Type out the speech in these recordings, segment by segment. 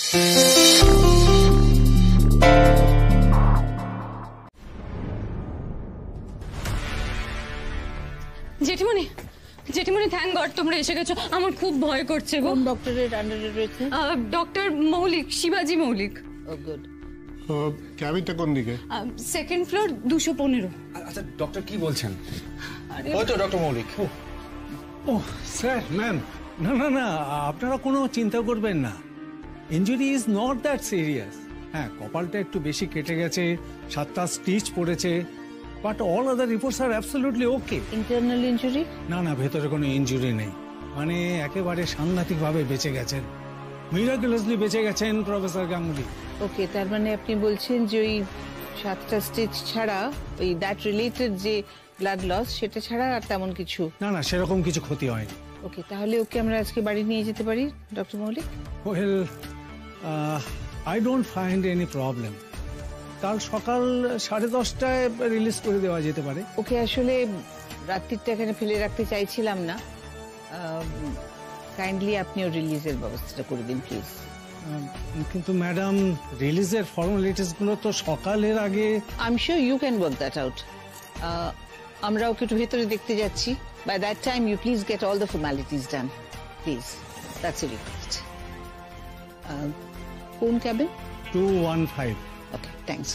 জেঠিমণি, জেঠিমণি, thank god তোমরা এসে গেছো। আমার খুব ভয় করছে গো। কোন ডক্টরের আন্ডারে রয়েছে? ডক্টর মৌলিক, শিবাজি মৌলিক। ও গুড। ক্যাবিনটা কোন দিকে? Second floor 215। আচ্ছা ডক্টর কি বলছেন? ওই তো ডক্টর মৌলিক। ও স্যার, ম্যাম, না না না, আপনারা কোনো চিন্তা করবেন না। Injury is not that serious. হ্যাঁ, কপালটা একটু বেশি কেটে গেছে, 7টা স্টিচ পড়েছে, but all other reports are absolutely okay. Internal injury? না না, ভেতরে কোনো ইনজুরি নেই। মানে একেবারে সাংঘাতিকভাবে বেঁচে গেছেন, মিরাকুলাসলি বেঁচে গেছেন প্রফেসর গাঙ্গুলি। ওকে, তার মানে আপনি বলছেন যে ওই 7টা স্টিচ ছাড়া ওই দ্যাট রিলেটেড যে ব্লাড লস সেটা ছাড়া আর তেমন কিছু? না না, সেরকম কিছু ক্ষতি হয়নি। ওকে, তাহলে ওকে আমরা আজকে বাড়ি নিয়ে যেতে পারি ডক্টর মৌলিক? Well, I don't find any problem. কাল সকাল 10:30টায় রিলিজ করে দেওয়া যেতে পারে। ওকে, আসলে রাত্রিটা এখানে ফেলে রাখতে চাইছিলাম না। কাইন্ডলি আপনিও রিলিজের ব্যবস্থাটা করে দিন প্লিজ। কিন্তু ম্যাডাম, রিলিজের ফর্মালিটিস গুলো তো সকালের আগে। I am sure you can work that out. আমরা ওকে একটু ভেতরে দেখতে যাচ্ছি। By that time you please get all the formalities done please. That's a request. কোন ক্যাবিন? 215। Okay, thanks.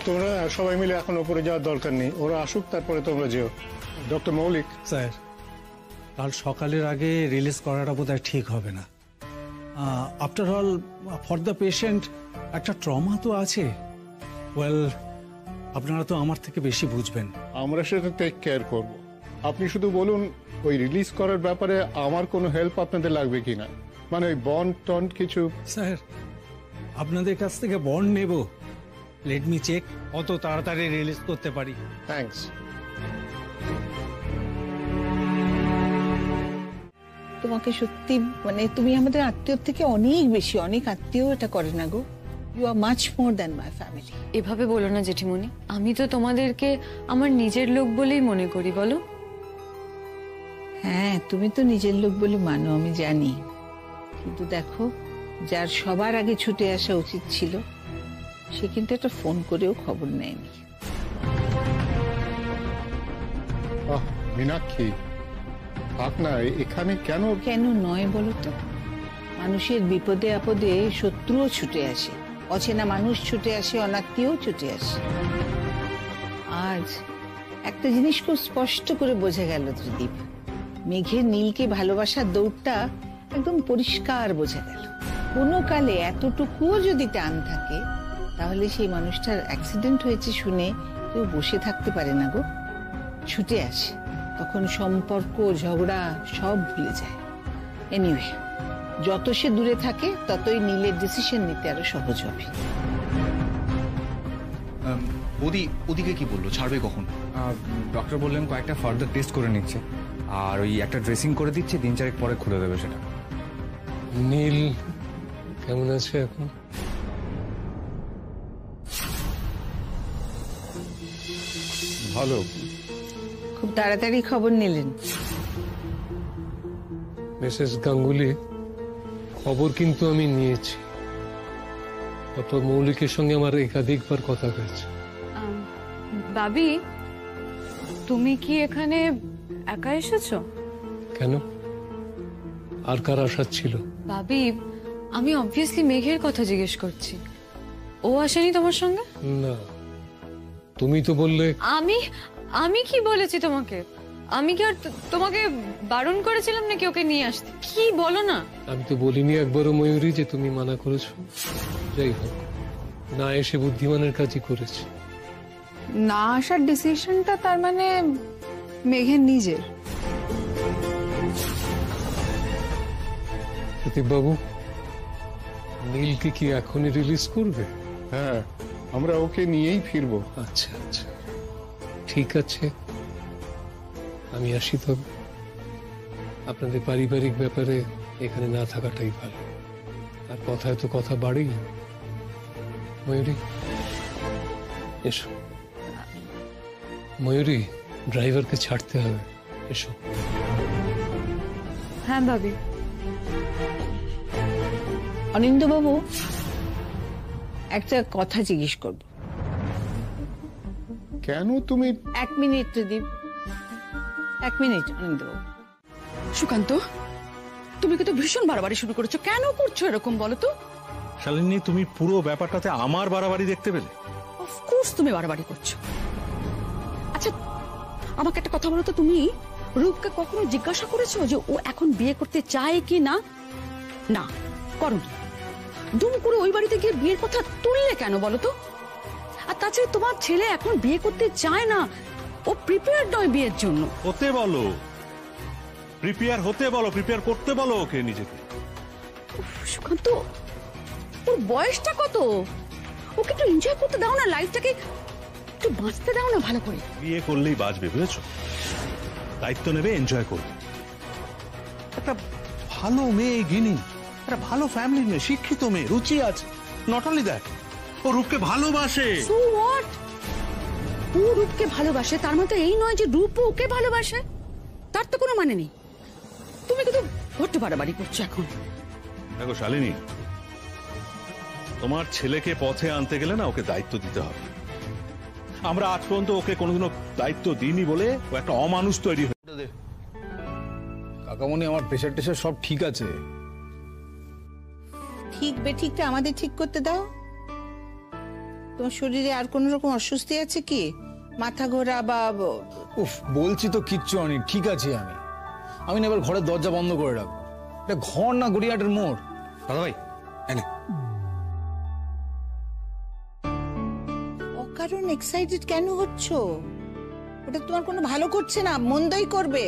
তোমরা সবাই মিলে এখন উপরে যাওয়ার দরকার নেই, ওরা আসুক তারপরে তোমরা যেও। ডক্টর মৌলিক স্যার, কাল সকালের আগে রিলিজ করাটা বোধহয় ঠিক হবে না। After all, for the patient একটা ট্রমা তো আছে। ওয়েল, আপনারা তো আমার থেকে বেশি বুঝবেন। আমরা সেটা টেক কেয়ার করব। আপনি শুধু বলুন ওই রিলিজ করার ব্যাপারে আমার কোনো হেল্প আপনাদের লাগবে কিনা, মানে ওই বন্ড টন্ড কিছু। স্যার, আপনাদের কাছ থেকে বন্ড নেব? লেট মি চেক কত তাড়াতাড়ি রিলিজ করতে পারি। থ্যাঙ্কস। তোমাকে সত্যি, মানে তুমি আমাদের আত্মীয় থেকে অনেক বেশি, অনেক আত্মীয় এটা করে না গো। You are much more than my family. এভাবে বলো না জেঠিমণি, আমি তো তোমাদেরকে আমার নিজের লোক বলেই মনে করি। বলো। হ্যাঁ, তুমি তো নিজের লোক বলে মানো, আমি জানি। কিন্তু দেখো, যার সবার আগে ছুটে আসা উচিত ছিল সে কিন্তু একটা ফোন করেও খবর নেয়নি। মীনাক্ষী, আপনার এখানে কেন? কেন নয় বলো তো? মানুষের বিপদে আপদে শত্রুও ছুটে আসে, অচেনা মানুষ ছুটে আসে, অনাত্মীয় ছুটে আসে। আজ একটা জিনিস খুব স্পষ্ট করে বোঝা গেল ত্রিদীপ, মেঘের নীলকে ভালোবাসার দৌড়টা একদম পরিষ্কার বোঝা গেল। কোনো কালে এতটুকুও যদি টান থাকে তাহলে সেই মানুষটার অ্যাক্সিডেন্ট হয়েছে শুনে কেউ বসে থাকতে পারে না গো, ছুটে আসে। তখন সম্পর্ক, ঝগড়া সব ভুলে যায়। এনিওয়ে, যত সে দূরে থাকে ততই নীলের ডিসিশন নিতে আরো সহজ হবে। ওদিকে কি বললো, ছাড়বে কখন? ডক্টর বললেন কয়েকটা ফার্দার টেস্ট করে নিচ্ছে, আর ওই একটা ড্রেসিং করে দিচ্ছে, 3-4 পরে খুলে দেবে সেটা। নীল কেমন আছে এখন? ভালো। খুব তাড়াতাড়ি খবর নিলেন। মিসেস গাঙ্গুলি, খবর কিন্তু আমি নিয়েছি। ডক্টর মৌলিকের সঙ্গে আমার একাধিকবার কথা হয়েছে। বাবি, তুমি কি এখানে একা এসেছো? কেন, আর কার আশা ছিল? বাবি, আমি অবভিয়াসলি মেঘের কথা জিজ্ঞেস করছি। ও আসেনি তোমার সঙ্গে? না, তুমি তো বললে। আমি কি বলেছি তোমাকে? আমি কি আর তোমাকে বারণ করেছিলাম নাকি ওকে নিয়ে আসতে? কি বলো না। আমি তো বলিনি একবারও ময়ূরী যে তুমি মানা করেছো। যাই হোক, না এসে বুদ্ধিমানের কাজই করেছে। না আসার ডিসিশনটা তার মানে মেঘের নিজের? প্রদীপ বাবু, নীলকে কি এখনই রিলিজ করবে? হ্যাঁ, আমরা ওকে নিয়েই ফিরবো। আচ্ছা আচ্ছা, ঠিক আছে, আমি আসি। তবে আপনাদের পারিবারিক ব্যাপারে এখানে না থাকাটাই ভালো। আর কথায় তো কথা বাড়েই। ময়ূরী, এসো। ময়ূরী, ড্রাইভারকে ছাড়তে হবে, এসো। হ্যাঁ ভাবি। অনিন্দ্যবাবু, একটা কথা জিজ্ঞেস করব। কেন তুমি? 1 মিনিট প্রদীপ, 1 মিনিট। অনিন্দ্যবাবু, সুকান্ত, তুমি কিন্তু ভীষণ বাড়াবাড়ি শুরু করেছো। কেন করছো এরকম বলো তো? শালিনী, তুমি পুরো ব্যাপারটাতে আমার বাড়াবাড়ি দেখতে পেলে? অফকোর্স তুমি বাড়াবাড়ি করছো। আচ্ছা, আমাকে একটা কথা বলো তো, তুমি রূপকে কখনো জিজ্ঞাসা করেছো যে ও এখন বিয়ে করতে চায় কি না? না, করোনি। দুম করে ওই বাড়িতে গিয়ে বিয়ের কথা তুললে কেন বলো তো? আর তাছাড়া তোমার ছেলে এখন বিয়ে করতে চায় না, ও প্রিপেয়ার নয় বিয়ের জন্য। হতে বলো, প্রিপেয়ার হতে বলো, প্রিপেয়ার করতে বলো ওকে নিজেকে। সুকান্ত, ওর বয়সটা কত? ওকে একটু এনজয় করতে দাও না, লাইফটাকে একটু বাঁচতে দাও না ভালো করে। বিয়ে করলেই বাঁচবে, বুঝেছো? দায়িত্ব নেবে, এনজয় করবে। একটা ভালো মেয়ে গিনি, একটা ভালো ফ্যামিলির মেয়ে, শিক্ষিত মেয়ে, রুচি আছে। নট অনলি দ্যাট, ও রূপকে ভালোবাসে। So what? ও রূপকে ভালোবাসে, তার মানে এই নয় যে রূপও ওকে ভালোবাসে। তার তো কোনো মানে নেই। তুমি কিন্তু বড্ড বাড়াবাড়ি করছো এখন। দেখো শালিনী, তোমার ছেলেকে পথে আনতে গেলে না ওকে দায়িত্ব দিতে হবে। আমরা আজ পর্যন্ত ওকে কোনোদিনও দায়িত্ব দিইনি বলে ও একটা অমানুষ তৈরি হয়ে। কাকামণি, আমার প্রেশার টেশার সব ঠিক আছে। ঠিক বেঠিকটা আমাদের ঠিক করতে দাও। তোমার শরীরে আর কোন রকম অস্বস্তি আছে কি? মাথা ঘোরা বা? উফ, বলছি তো কিচ্ছু অনেক ঠিক আছে। আমি না এবার ঘরের দরজা বন্ধ করে রাখবো। এটা ঘর না গড়িয়াটের মোড়। দাদা ভাই, এনে অকারণ এক্সাইটেড কেন হচ্ছ? ওটা তোমার কোনো ভালো করছে না, মন্দই করবে।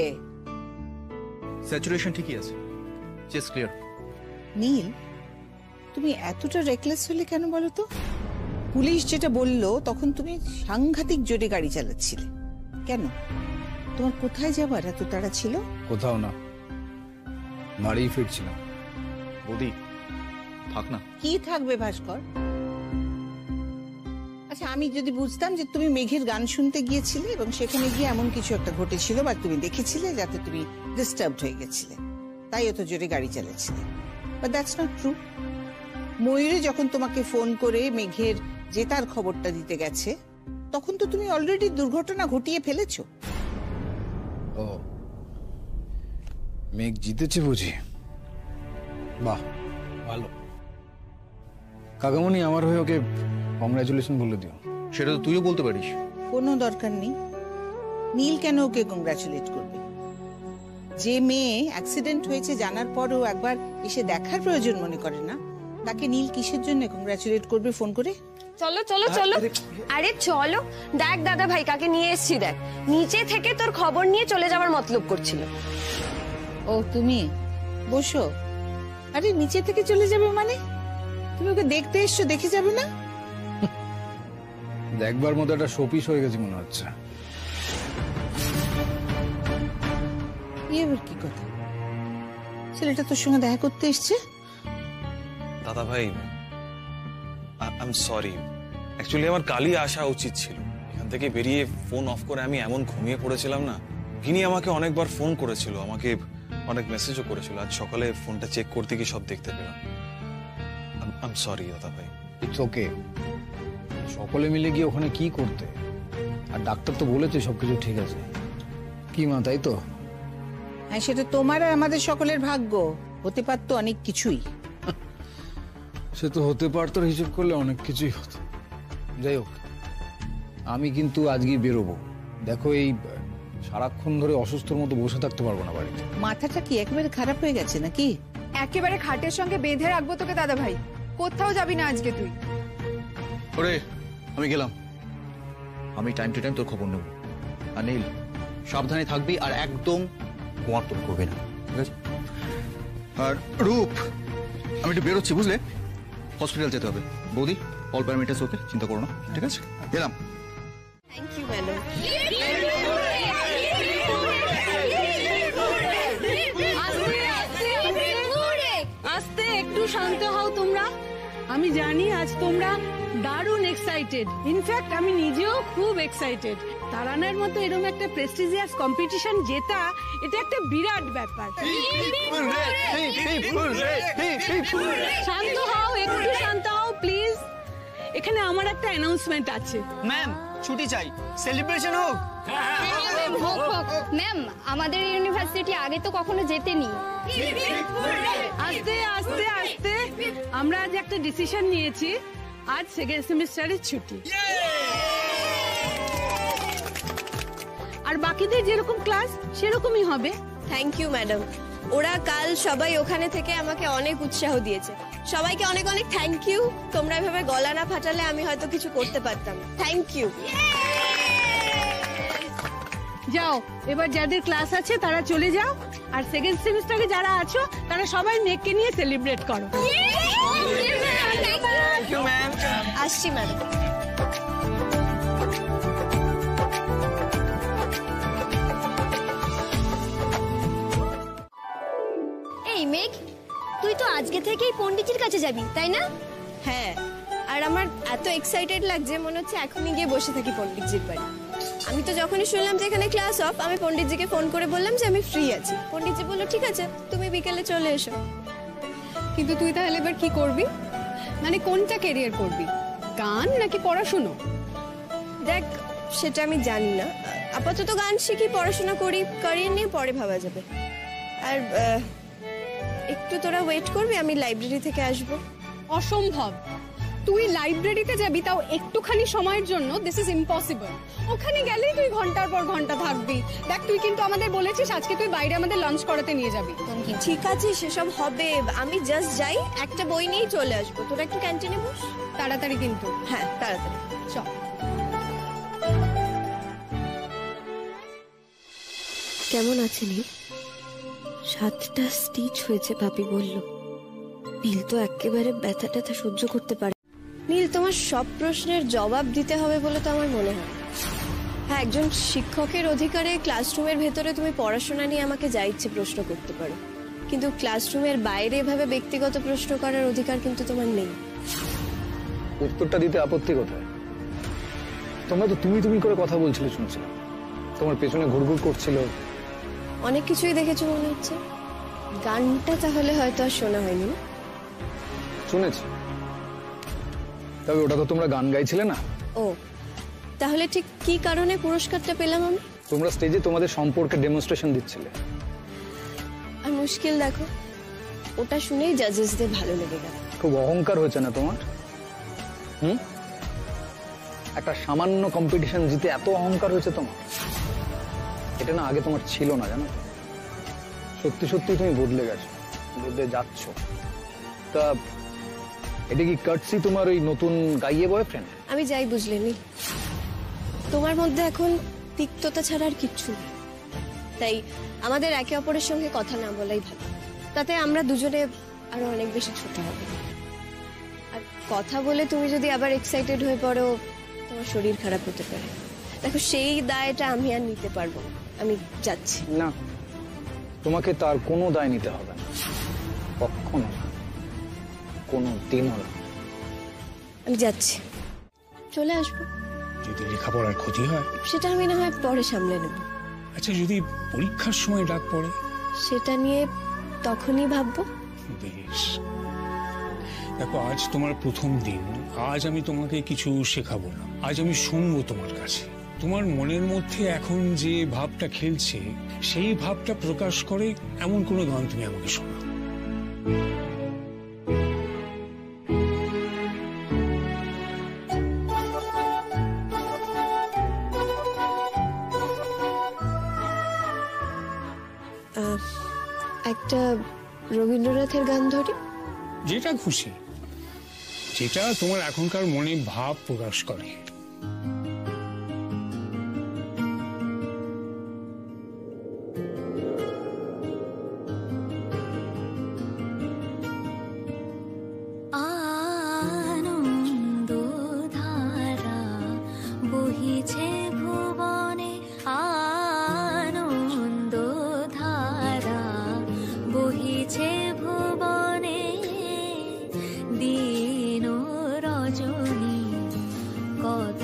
স্যাচুরেশন ঠিকই আছে, চেস্ট ক্লিয়ার। নীল, তুমি এতটা রেকলেস হলে কেন বলো তো? পুলিশ যেটা বললো তখন তুমি সাংঘাতিক জোরে গাড়ি চালাচ্ছিলে কেন? তোমার কোথায় যাবার এত তাড়া ছিল? কোথাও না, বাড়িই ফিরছিলাম। বৌদি থাক না। কি থাকবে ভাস্কর? আচ্ছা, আমি যদি বুঝতাম যে তুমি মেঘের গান শুনতে গিয়েছিলে এবং সেখানে গিয়ে এমন কিছু একটা ঘটেছিল বা তুমি দেখেছিলে যাতে তুমি ডিস্টার্বড হয়ে গেছিলে, তাই এত জোরে গাড়ি চালাচ্ছিলে, বাট দ্যাটস নট ট্রু। ময়ূরে যখন তোমাকে ফোন করে মেঘের জেতার খবরটা দিতে গেছে, তখন তো তুমি অলরেডি দুর্ঘটনা ঘটিয়ে ফেলেছো। ও, মেঘ জিতেছে বুঝি? বাহ, ভালো। কাকামণি, আমার হয়ে ওকে কংগ্রাচুলেশন বলে দিও। সেটা তো তুইও বলতে পারিস। কোনো দরকার নেই। নীল কেন ওকে কংগ্রাচুলেট করবে? যে মেয়ে অ্যাক্সিডেন্ট হয়েছে জানার পরও একবার এসে দেখার প্রয়োজন মনে করে না, তাকে নীল কিসের জন্য কংগ্রাচুলেট করবে ফোন করে? চলো চলো চলো, আরে চলো। দেখ দাদা ভাই কাকে নিয়ে এসেছি, দেখ নিচে থেকে তোর খবর নিয়ে চলে যাওয়ার মতলব করছিল। ও, তুমি বসো। আরে নিচে থেকে চলে যাবে মানে? তুমি ওকে দেখতে এসছো, দেখে যাবে না? দেখবার মতো একটা শোপিস হয়ে গেছে মনে হচ্ছে। এবার কি কথা? ছেলেটা তোর সঙ্গে দেখা করতে এসছে? দাদা ভাই, আই এম সরি। অ্যাকচুয়ালি আমার কালই আসা উচিত ছিল। এখান থেকে বেরিয়ে ফোন অফ করে আমি এমন ঘুমিয়ে পড়েছিলাম না। গিনি আমাকে অনেকবার ফোন করেছিল, আমাকে অনেক মেসেজও করেছিল। আজ সকালে ফোনটা চেক করতে গিয়ে সব দেখতে পেলাম। আই এম সরি দাদা ভাই। It's okay. সকলে মিলে গিয়ে ওখানে কি করতে? আর ডাক্তার তো বলেছে সবকিছু ঠিক আছে। কি মা, তাই তো? হ্যাঁ, সেটা তোমার আর আমাদের সকলের ভাগ্য। হতে পারতো অনেক কিছুই। সে তো হতে পারতো, হিসেব করলে অনেক কিছুই হতো। যাই হোক, আমি কিন্তু আজকে বেরোবো। দেখো, এই সারাক্ষণ ধরে অসুস্থর মতো বসে থাকতে পারবো না বাড়িতে। মাথাটা কি একেবারে খারাপ হয়ে গেছে নাকি? একেবারে খাটের সঙ্গে বেঁধে রাখবো তোকে দাদা ভাই। কোথাও যাবি না আজকে তুই। ওরে, আমি গেলাম। আমি টাইম টু টাইম তোর খবর নেব। আর নীল, সাবধানে থাকবি আর একদম কোয়ার্তন করবি না, ঠিক আছে? আর রূপ, আমি একটু বেরোচ্ছি, বুঝলে? হসপিটাল যেতে হবে। বৌদি, অল প্যারামিটারস ওকে, চিন্তা করো না, ঠিক আছে? গেলাম। Thank you madam. আস্তে, একটু শান্ত হও তোমরা। আমি জানি আজ তোমরা দারুণ এক্সাইটেড। ইনফ্যাক্ট আমি নিজেও খুব এক্সাইটেড। তারানার মতো এরকম একটা প্রেস্টিজিয়াস কম্পিটিশন জেতা এটা একটা বিরাট ব্যাপার। শান্ত হও, একটু শান্ত হও প্লিজ। এখানে আমার একটা অ্যানাউন্সমেন্ট আছে। ম্যাম ছুটি চাই, সেলিব্রেশন হোক। ম্যাম আমাদের ইউনিভার্সিটি আগে তো কখনো জেতেনি। আস্তে আস্তে আস্তে আমরা আজ একটা ডিসিশন নিয়েছি, আজ সেকেন্ড সেমিস্টারের ছুটি। আর বাকিদের যেরকম ক্লাস সেরকমই হবে। থ্যাংক ইউ ম্যাডাম, ওরা কাল সবাই ওখানে থেকে আমাকে অনেক উৎসাহ দিয়েছে। সবাইকে অনেক অনেক থ্যাংক ইউ। তোমরা এভাবে গলা না ফাটালে আমি হয়তো কিছু করতে পারতাম না। Thank you. যাও, এবার যাদের ক্লাস আছে তারা চলে যাও, আর সেকেন্ড সেমিস্টারে যারা আছো তারা সবাই মেঘকে নিয়ে সেলিব্রেট করো। আসছি ম্যাডাম। এই মেঘ, তুই তো আজকে থেকেই পণ্ডিতজির কাছে যাবি তাই না? হ্যাঁ, আর আমার এত এক্সাইটেড লাগছে মনে হচ্ছে এখনই গিয়ে বসে থাকি পণ্ডিতজির বাড়ি। আমি তো যখনই শুনলাম যে এখানে ক্লাস অফ, আমি পণ্ডিতজিকে ফোন করে বললাম যে আমি ফ্রি আছি। পণ্ডিতজি বললো ঠিক আছে, তুমি বিকেলে চলে এসো। কিন্তু তুই তাহলে এবার কি করবি? মানে কোনটা ক্যারিয়ার করবি, গান নাকি পড়াশুনো? দেখ, সেটা আমি জানি না। আপাতত গান শিখি, পড়াশোনা করি, ক্যারিয়ার নিয়ে পরে ভাবা যাবে। আর একটু তোরা ওয়েট করবি, আমি লাইব্রেরি থেকে আসবো। অসম্ভব, তুই লাইব্রেরিতে যাবি তাও একটুখানি সময়ের জন্য? This is impossible. ওখানে গেলেই তুই ঘন্টার পর ঘন্টা থাকবি। দেখ, তুই কিন্তু আমাদের বলেছিস আজকে তুই বাইরে আমাদের লাঞ্চ করাতে নিয়ে যাবি। ঠিক আছে, সেসব হবে। আমি জাস্ট যাই, একটা বই নিয়েই চলে আসবো। তোরা একটু ক্যান্টিনে বস। তাড়াতাড়ি কিন্তু। হ্যাঁ, তাড়াতাড়ি চল। কেমন আছে নীল? 7টা স্টিচ হয়েছে ভাবি বলল। নীল তো একেবারে ব্যথা ট্যাথা সহ্য করতে পারে। নীল, তোমার সব প্রশ্নের জবাব দিতে হবে বলে তো আমার মনে হয়। হ্যাঁ, একজন শিক্ষকের অধিকারে ক্লাসরুমের ভেতরে তুমি পড়াশোনা নিয়ে আমাকে যা ইচ্ছে প্রশ্ন করতে পারো, কিন্তু ক্লাসরুমের বাইরে এভাবে ব্যক্তিগত প্রশ্ন করার অধিকার কিন্তু তোমার নেই। উত্তরটা দিতে আপত্তি কোথায়? তোমরা তো তুমি করে কথা বলছিলে শুনছিলাম, তোমার পেছনে ঘুরঘুর করছিল। অনেক কিছুই দেখেছো মনে হচ্ছে। গানটা তাহলে হয়তো আর শোনা হয়নি না? শুনেছি, তবে ওটা তো তোমরা গান গাইছিলে না। ও, তাহলে ঠিক কি কারণে পুরস্কারটা পেলাম আমি? তোমরা স্টেজে তোমাদের সম্পর্কে ডেমনস্ট্রেশন দিচ্ছিলে। আর মুশকিল দেখো, ওটা শুনেই জাজেসদের ভালো লেগে গেল। খুব অহংকার হয়েছে না তোমার? একটা সামান্য কম্পিটিশন জিতে এত অহংকার হয়েছে তোমার? এটা না আগে তোমার ছিল না, জানো তো। সত্যি সত্যি তুমি বদলে গেছো, বদলে যাচ্ছ। তা এটা কি কাটসি তোমার ওই নতুন গাইয়ে বয়ফ্রেন্ড? আমি যাই বুঝলেনি, তোমার মধ্যে এখন তিক্ততা ছাড়া আর কিচ্ছু নেই। তাই আমাদের একে অপরের সঙ্গে কথা না বলাই ভালো। তাতে আমরা দুজনে আরো অনেক বেশি ছোট হব। আর কথা বলে তুমি যদি আবার এক্সাইটেড হয়ে পড়ো, তোমার শরীর খারাপ হতে পারে। দেখো, সেই দায়টা আমি আর নিতে পারবো না। আমি যাচ্ছি। না, তোমাকে তার কোনো দায় নিতে হবে না, কখনো না, কোনো দিনও না। আমি যাচ্ছি, চলে আসবো। যদি লেখাপড়ার ক্ষতি হয় সেটা আমি না হয় পরে সামলে নেব। আচ্ছা, যদি পরীক্ষার সময় ডাক পড়ে? সেটা নিয়ে তখনই ভাববো। বেশ, দেখো, আজ তোমার প্রথম দিন। আজ আমি তোমাকে কিছু শেখাবো না, আজ আমি শুনবো তোমার কাছে। তোমার মনের মধ্যে এখন যে ভাবটা খেলছে, সেই ভাবটা প্রকাশ করে এমন কোনো গান তুমি আমাকে শোনাও। একটা রবীন্দ্রনাথের গান ধরি। যেটা খুশি, যেটা তোমার এখনকার মনে ভাব প্রকাশ করে। আনন্দ ধারা বহিছে ভুবনে, আনন্দ ধারা বহিছে ভুবনে, দিন রজনী কত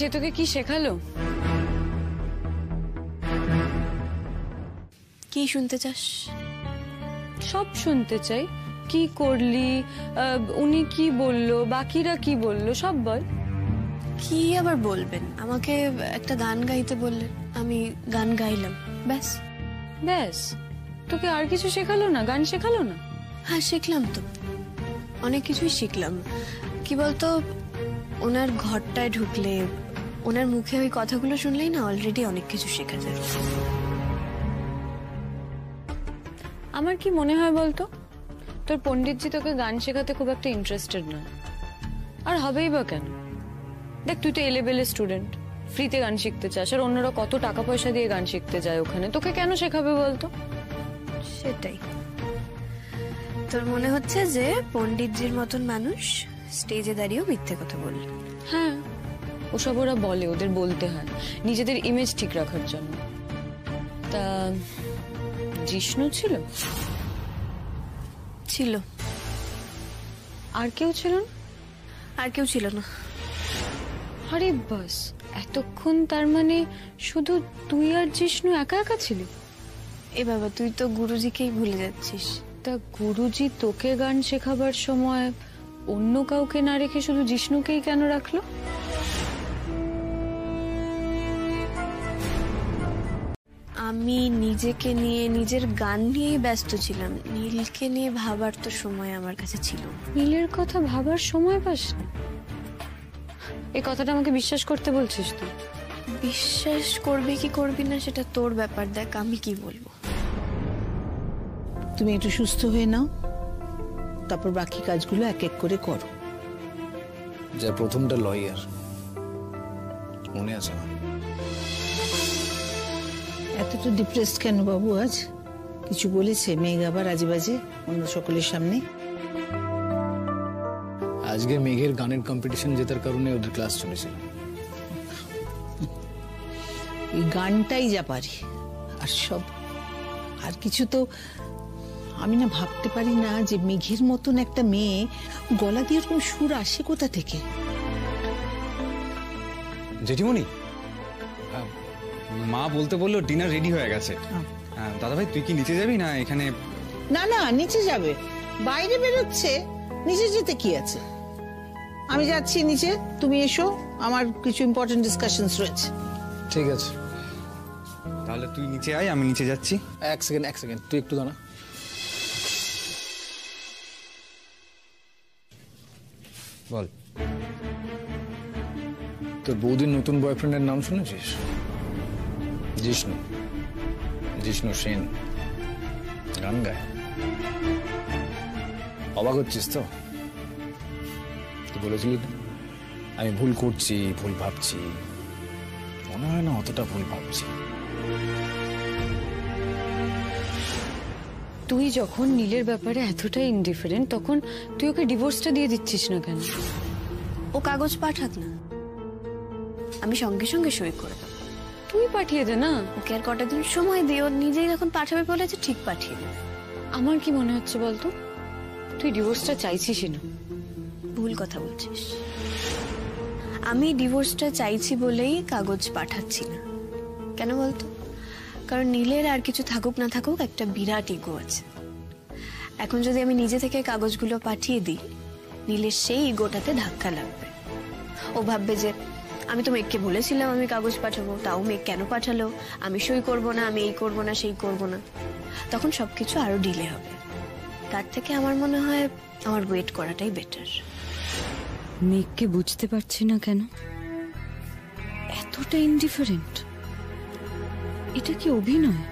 সে তোকে কি শেখালো? কি শুনতে চাস? সব শুনতে চাই। কি করলি, উনি কি বললো, বাকিরা কি বললো, সব বল। কি আবার বলবেন? আমাকে একটা গান গাইতে বললেন, আমি গান গাইলাম, ব্যাস। ব্যাস? তোকে আর কিছু শেখালো না? গান শেখালো না? হ্যাঁ শিখলাম তো, অনেক কিছুই শিখলাম। কি বলতো, ওনার ঘরটায় ঢুকলে, ওনার মুখে ওই কথাগুলো শুনলেই না অলরেডি অনেক কিছু শেখা যায়। আমার কি মনে হয় বলতো, তোর পণ্ডিতজি তোকে গান শেখাতে খুব একটা ইন্টারেস্টেড না। আর হবেই বা কেন? দেখ, তুই তো এলেবেলে স্টুডেন্ট, ফ্রিতে গান শিখতে চাস, আর অন্যরা কত টাকা পয়সা দিয়ে গান শিখতে যায় ওখানে, তোকে কেন শেখাবে বলতো? সেটাই। তোর মনে হচ্ছে যে পণ্ডিতজির মতন মানুষ স্টেজে দাঁড়িয়েও মিথ্যে কথা বলল? হ্যাঁ, ওসব ওরা বলে, ওদের বলতে হয় নিজেদের ইমেজ ঠিক রাখার জন্য। তা জিষ্ণু ছিল? ছিল। আর কেউ ছিল না? আর কেউ ছিল না। আরে বাস, এতক্ষণ তার মানে শুধু তুই আর জিষ্ণু একা একা ছিলি? এ বাবা, তুই তো গুরুজিকেই ভুলে যাচ্ছিস। তা গুরুজি তোকে গান শেখাবার সময় অন্য কাউকে না রেখে শুধু জিষ্ণুকেই কেন রাখলো? আমি নিজেকে নিয়ে, নিজের গান নিয়েই ব্যস্ত ছিলাম। নীলকে নিয়ে ভাবার তো সময় আমার কাছে ছিল না। নীলের কথা ভাবার সময় পাস না? এই কথাটা আমাকে বিশ্বাস করতে বলছিস তুই? বিশ্বাস করবি কি করবি না সেটা তোর ব্যাপার, দেখ আমি কি বলবো। তুমি একটু সুস্থ হয়ে নাও, তারপর বাকি কাজগুলো এক এক করে করো। যা প্রথমটা লয়ার, মনে আছে না? এতটা ডিপ্রেসড কেন বাবু আজ? কিছু বলেছে মেঘ আবার আজে বাজে অন্য সকলের সামনে? আজকে মেঘের গানের কম্পিটিশন জেতার কারণে ওদের ক্লাস চলেছিল। এই গানটাই যা পারি, আর সব আর কিছু তো আমি না ভাবতে পারি না যে মেঘের মতন একটা মেয়ে গলা দিয়ে এরকম সুর আসে কোথা থেকে। জেঠিমণি, মা বলতে বললো ডিনার রেডি হয়ে গেছে। দাদা ভাই, তুই কি নিচে যাবি না এখানে? না না, নিচে যাবে, বাইরে বেরোচ্ছে, নিচে যেতে কি আছে? আমি যাচ্ছি নিচে, তুমি এসো, আমার কিছু ইম্পর্টেন্ট ডিসকাশনস রয়েছে। ঠিক আছে, তাহলে তুই নিচে আয়, আমি নিচে যাচ্ছি। এক সেকেন্ড, তুই একটু দাঁড়া। বল, তোর বৌদির নতুন বয়ফ্রেন্ডের নাম শুনেছিস? জিষ্ণু, জিষ্ণু সেন, গান গায়। অবাক হচ্ছিস তো? তুই বলেছিলি আমি ভুল করছি, ভুল ভাবছি। মনে হয় না অতটা ভুল ভাবছি। তুই যখন নীলের ব্যাপারে এতটা ইনডিফারেন্ট, তখন তুই ওকে ডিভোর্সটা দিয়ে দিচ্ছিস না কেন? ও কাগজ পাঠাক না, আমি সঙ্গে সঙ্গে সই করে দেবো। তুই পাঠিয়ে দে না, ওকে আর কটা দিন সময় দিও, নিজেই যখন পাঠাবে বলেছে ঠিক পাঠিয়ে দেবে। আমার কি মনে হচ্ছে বলতো, তুই ডিভোর্সটা চাইছিস না। ভুল কথা বলছিস। আমি ডিভোর্সটা চাইছি বলেই কাগজ পাঠাচ্ছি না। কেন বলতো? কারণ নীলের আর কিছু থাকুক না থাকুক একটা বিরাট ইগো আছে। এখন যদি আমি নিজে থেকে কাগজগুলো পাঠিয়ে দিই, নীলের সেই ইগোটাতে ধাক্কা লাগবে। ও ভাববে যে আমি তো মেঘকে বলেছিলাম আমি কাগজ পাঠাবো, তাও মেঘ কেন পাঠালো, আমি সই করবো না, আমি এই করবো না, সেই করবো না। তখন সবকিছু আরো ডিলে হবে। তার থেকে আমার মনে হয় আমার ওয়েট করাটাই বেটার। মেঘকে বুঝতে পারছি না কেন এতটা ইনডিফারেন্ট। এটা কি অভিনয়?